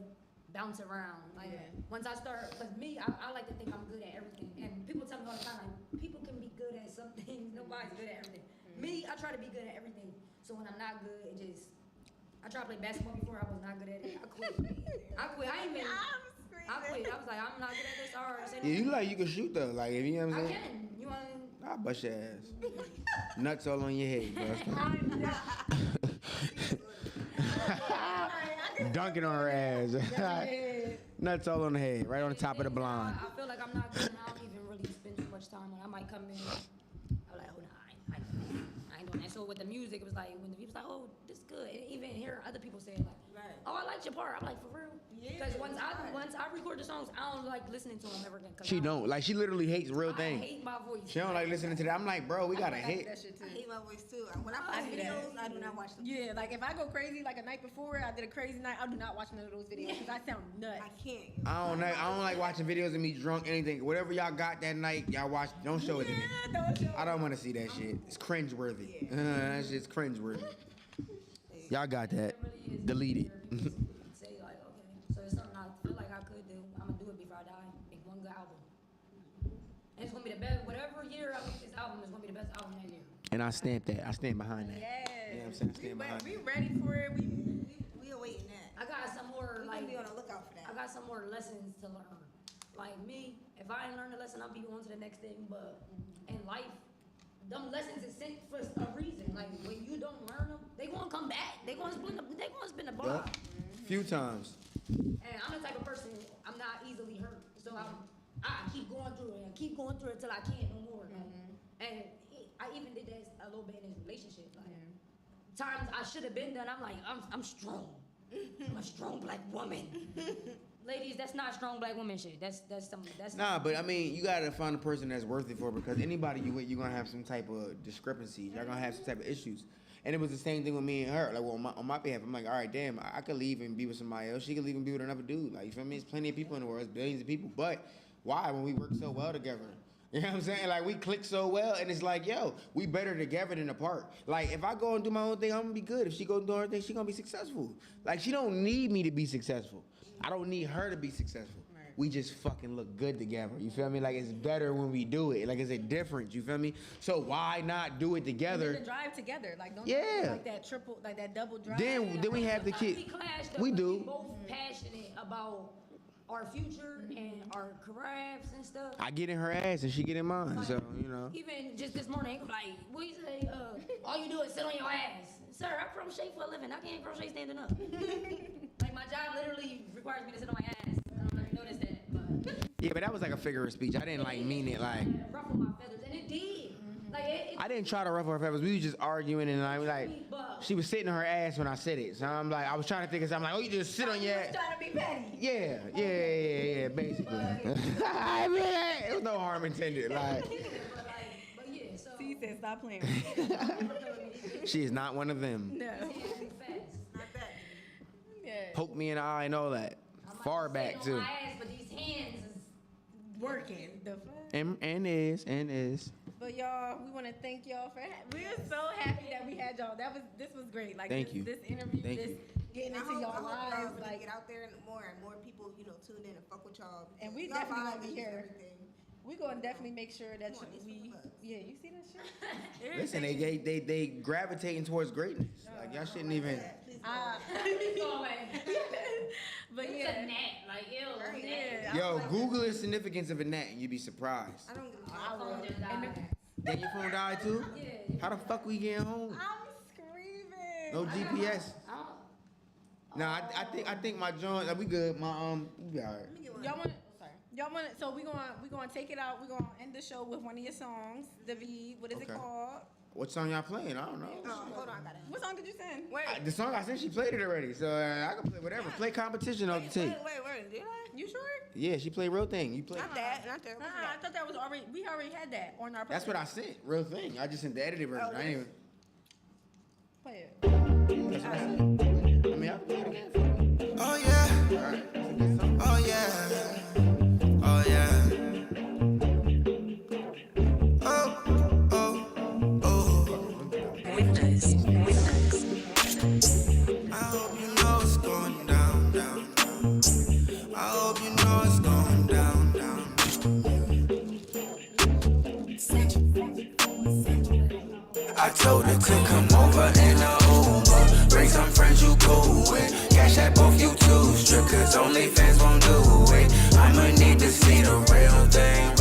bounce around. Like once I start, cause me, I like to think I'm good at everything, and people tell me all the time like people can be good at some things, nobody's good at everything. Me, I try to be good at everything. So when I'm not good, I tried to play basketball before I was not good at it. I quit. I ain't even. I quit. I was like, I'm not good at this. All right, Yeah, you like you can shoot though. Like if you know what I I'm saying. can. You want? I'll bust your ass. Nuts all on your head, bro. Dunking on her ass. Nuts all on the head, right on the top of the blonde. I feel like I'm not good, and I don't even really spend too much time on it. I might come in. I'm like, oh no, I ain't doing that. So with the music, it was like when the people's like, oh, this is good. And even hear other people say like, oh, I like your part. I'm like, for real. Because once I record the songs, I don't like listening to them ever again. She don't. Like she literally hates real I things. hate my voice. She don't like listening to that. I'm like, bro, we got a hit. That shit too. I hate my voice too. When I watch videos, I do not watch them. Yeah, like if I go crazy, like a night before, I did a crazy night, I do not watch none of those videos because I sound nuts. I can't. I don't like watching videos of me drunk, anything. Whatever y'all got that night, y'all watch. Don't show it to me. Don't show I don't want to see that shit. It's cringeworthy. That shit's cringeworthy. Y'all got that. Delete it. Say like, okay, so it's something I feel like I could do. I'm gonna do it before I die. Make one good album. And it's gonna be the best. Whatever year I make this album is gonna be the best album that year. And I stamp that. I stand behind that. Yeah. You know what I'm saying? I stand behind We that. ready for it. We awaiting that. I got some more We like gonna be on the lookout for I that. got some more lessons to learn. Like me, if I ain't learned a lesson, I'll be on to the next thing. But in life, them lessons is sent for a reason. Like when you don't learn them, they gonna come back. They gonna spin the bar. Yup. Few times. And I'm the type of person, I'm not easily hurt. So I keep going through it and keep going through it till I can't no more. Like, and I even did that a little bit in this relationship. Like times I should have been done, I'm like, I'm strong. I'm a strong black woman. Ladies, that's not strong black woman shit. That's Nah, but I mean, you gotta find a person that's worth it for, because anybody you with, you're gonna have some type of discrepancies. You're gonna have some type of issues. And it was the same thing with me and her. Like, well, on my behalf, I'm like, all right, damn, I could leave and be with somebody else. She could leave and be with another dude. Like, you feel me? There's plenty of people in the world. There's billions of people. But why when we work so well together? You know what I'm saying? Like, we click so well, and it's like, yo, we better together than apart. Like, if I go and do my own thing, I'm gonna be good. If she go and do her thing, she gonna be successful. Like, she don't need me to be successful. I don't need her to be successful. Right. We just fucking look good together. You feel me? Like, it's better when we do it. Like, it's a difference. You feel me? So why not do it And together? then the drive together, like don't Yeah. like that triple, like that double drive. Then we have the kid. We clash though, We but do. We both passionate about our future and our crafts and stuff. I get in her ass and she get in mine, so you know. Even just this morning, like, what you say? All you do is sit on your ass. Sir, I crochet for a living. I can't crochet standing up. Like, my job literally requires me to sit on my ass. I don't know if you noticed that, but. Yeah, but that was like a figure of speech. I didn't like mean it like. Ruffle my feathers, and it did. Like, I didn't try to ruffle her feathers. We were just arguing, and like she was sitting on her ass when I said it. So I'm like, I was trying to think of something like, oh, you just sit on your ass. Trying to be petty. Yeah, basically. I mean, it was no harm intended. Like, but yeah, so. He said, stop playing with me. she is not one of them. No. Not that. Yeah. Poke me in the eye and all that. Far back too. On my ass, but these hands is. Working. The fuck? And is. But y'all, we want to thank y'all for. We're so happy that we had y'all. This was great. Like Thank you. This interview, Thank this you. getting I into hope y'all y'all lives, really like, get out there and more people, tune in and fuck with y'all. and we Y'all definitely vibe gonna be is here. everything. We gonna definitely make sure that Come on, these we. fucking bugs. Yeah, you see that shit? Listen, they gravitating towards greatness. Like y'all shouldn't even. Go away. But It's yeah. a gnat. Like, ew. Right. Gnat. Yeah. Yo, Google the significance of a gnat and you'd be surprised. I don't give a My fuck. phone just And died. Then your phone died too? Yeah. How the fuck we getting home? I'm screaming. No GPS. I don't- Nah, I think my joint. We good. We be alright. Let me get one. Y'all want? Sorry. Y'all want? So we gonna take it out. We gonna end the show with one of your songs, David. What is it Okay. called? What song y'all playing? I don't know. Oh, hold on, I got it. What song did you sing? Wait, The song I said she played it already, so I can play whatever. Play competition off the tape. wait, did I? You sure? Yeah, she played real thing. You play. Not that. What's I that? thought that was already. We already had that on our. That's what I sent. Real thing. I just sent the edited version. Oh, I ain't even. Play it. That's what I sent. I mean, I can play it again. Oh yeah, Alright, it's a good song. oh yeah, oh yeah. Oh, oh, oh. I hope you know it's going down, down, down. I hope you know it's going down, down. I told her to come over in a Uber. Bring some friends you cool with. Cash at both you two strip, cause only fans won't do it. I'ma need to see the real thing,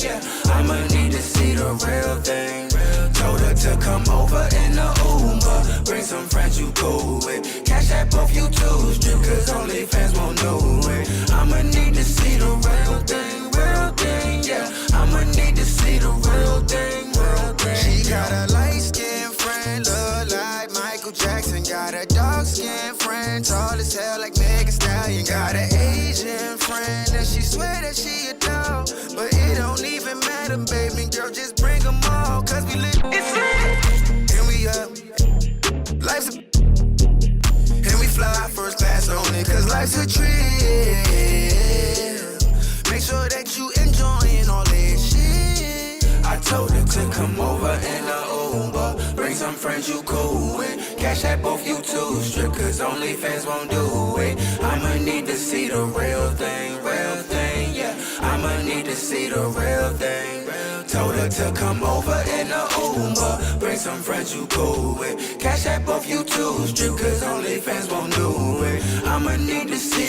yeah. I'ma need to see the real thing. Told her to come over in a Uber. Bring some friends you cool with. Cash at both you two strip, cause only fans won't do it. I'ma need to see the real thing, yeah. I'ma need to see the real thing. She got a light-skinned friend, look like Michael Jackson. Got a dark-skinned friend, tall as hell like Megan Stallion. Got an Asian friend, and she swear that she a dog. But it don't even matter, baby girl, just bring them all. Cause we live, it's lit, and we up. Life's a, and we fly our first class on it, cause life's a trip. Make sure that you enjoying all that shit. I told her to come over in a Uber. Bring some friends you cool with. Cash at both you two strip, cause only fans won't do it. I'ma need to see the real thing, yeah. I'ma need to see the real thing. Told her to come over in a Uber. Bring some friends you cool with. Cash at both you two strip, cause only fans won't do it. I'ma need to see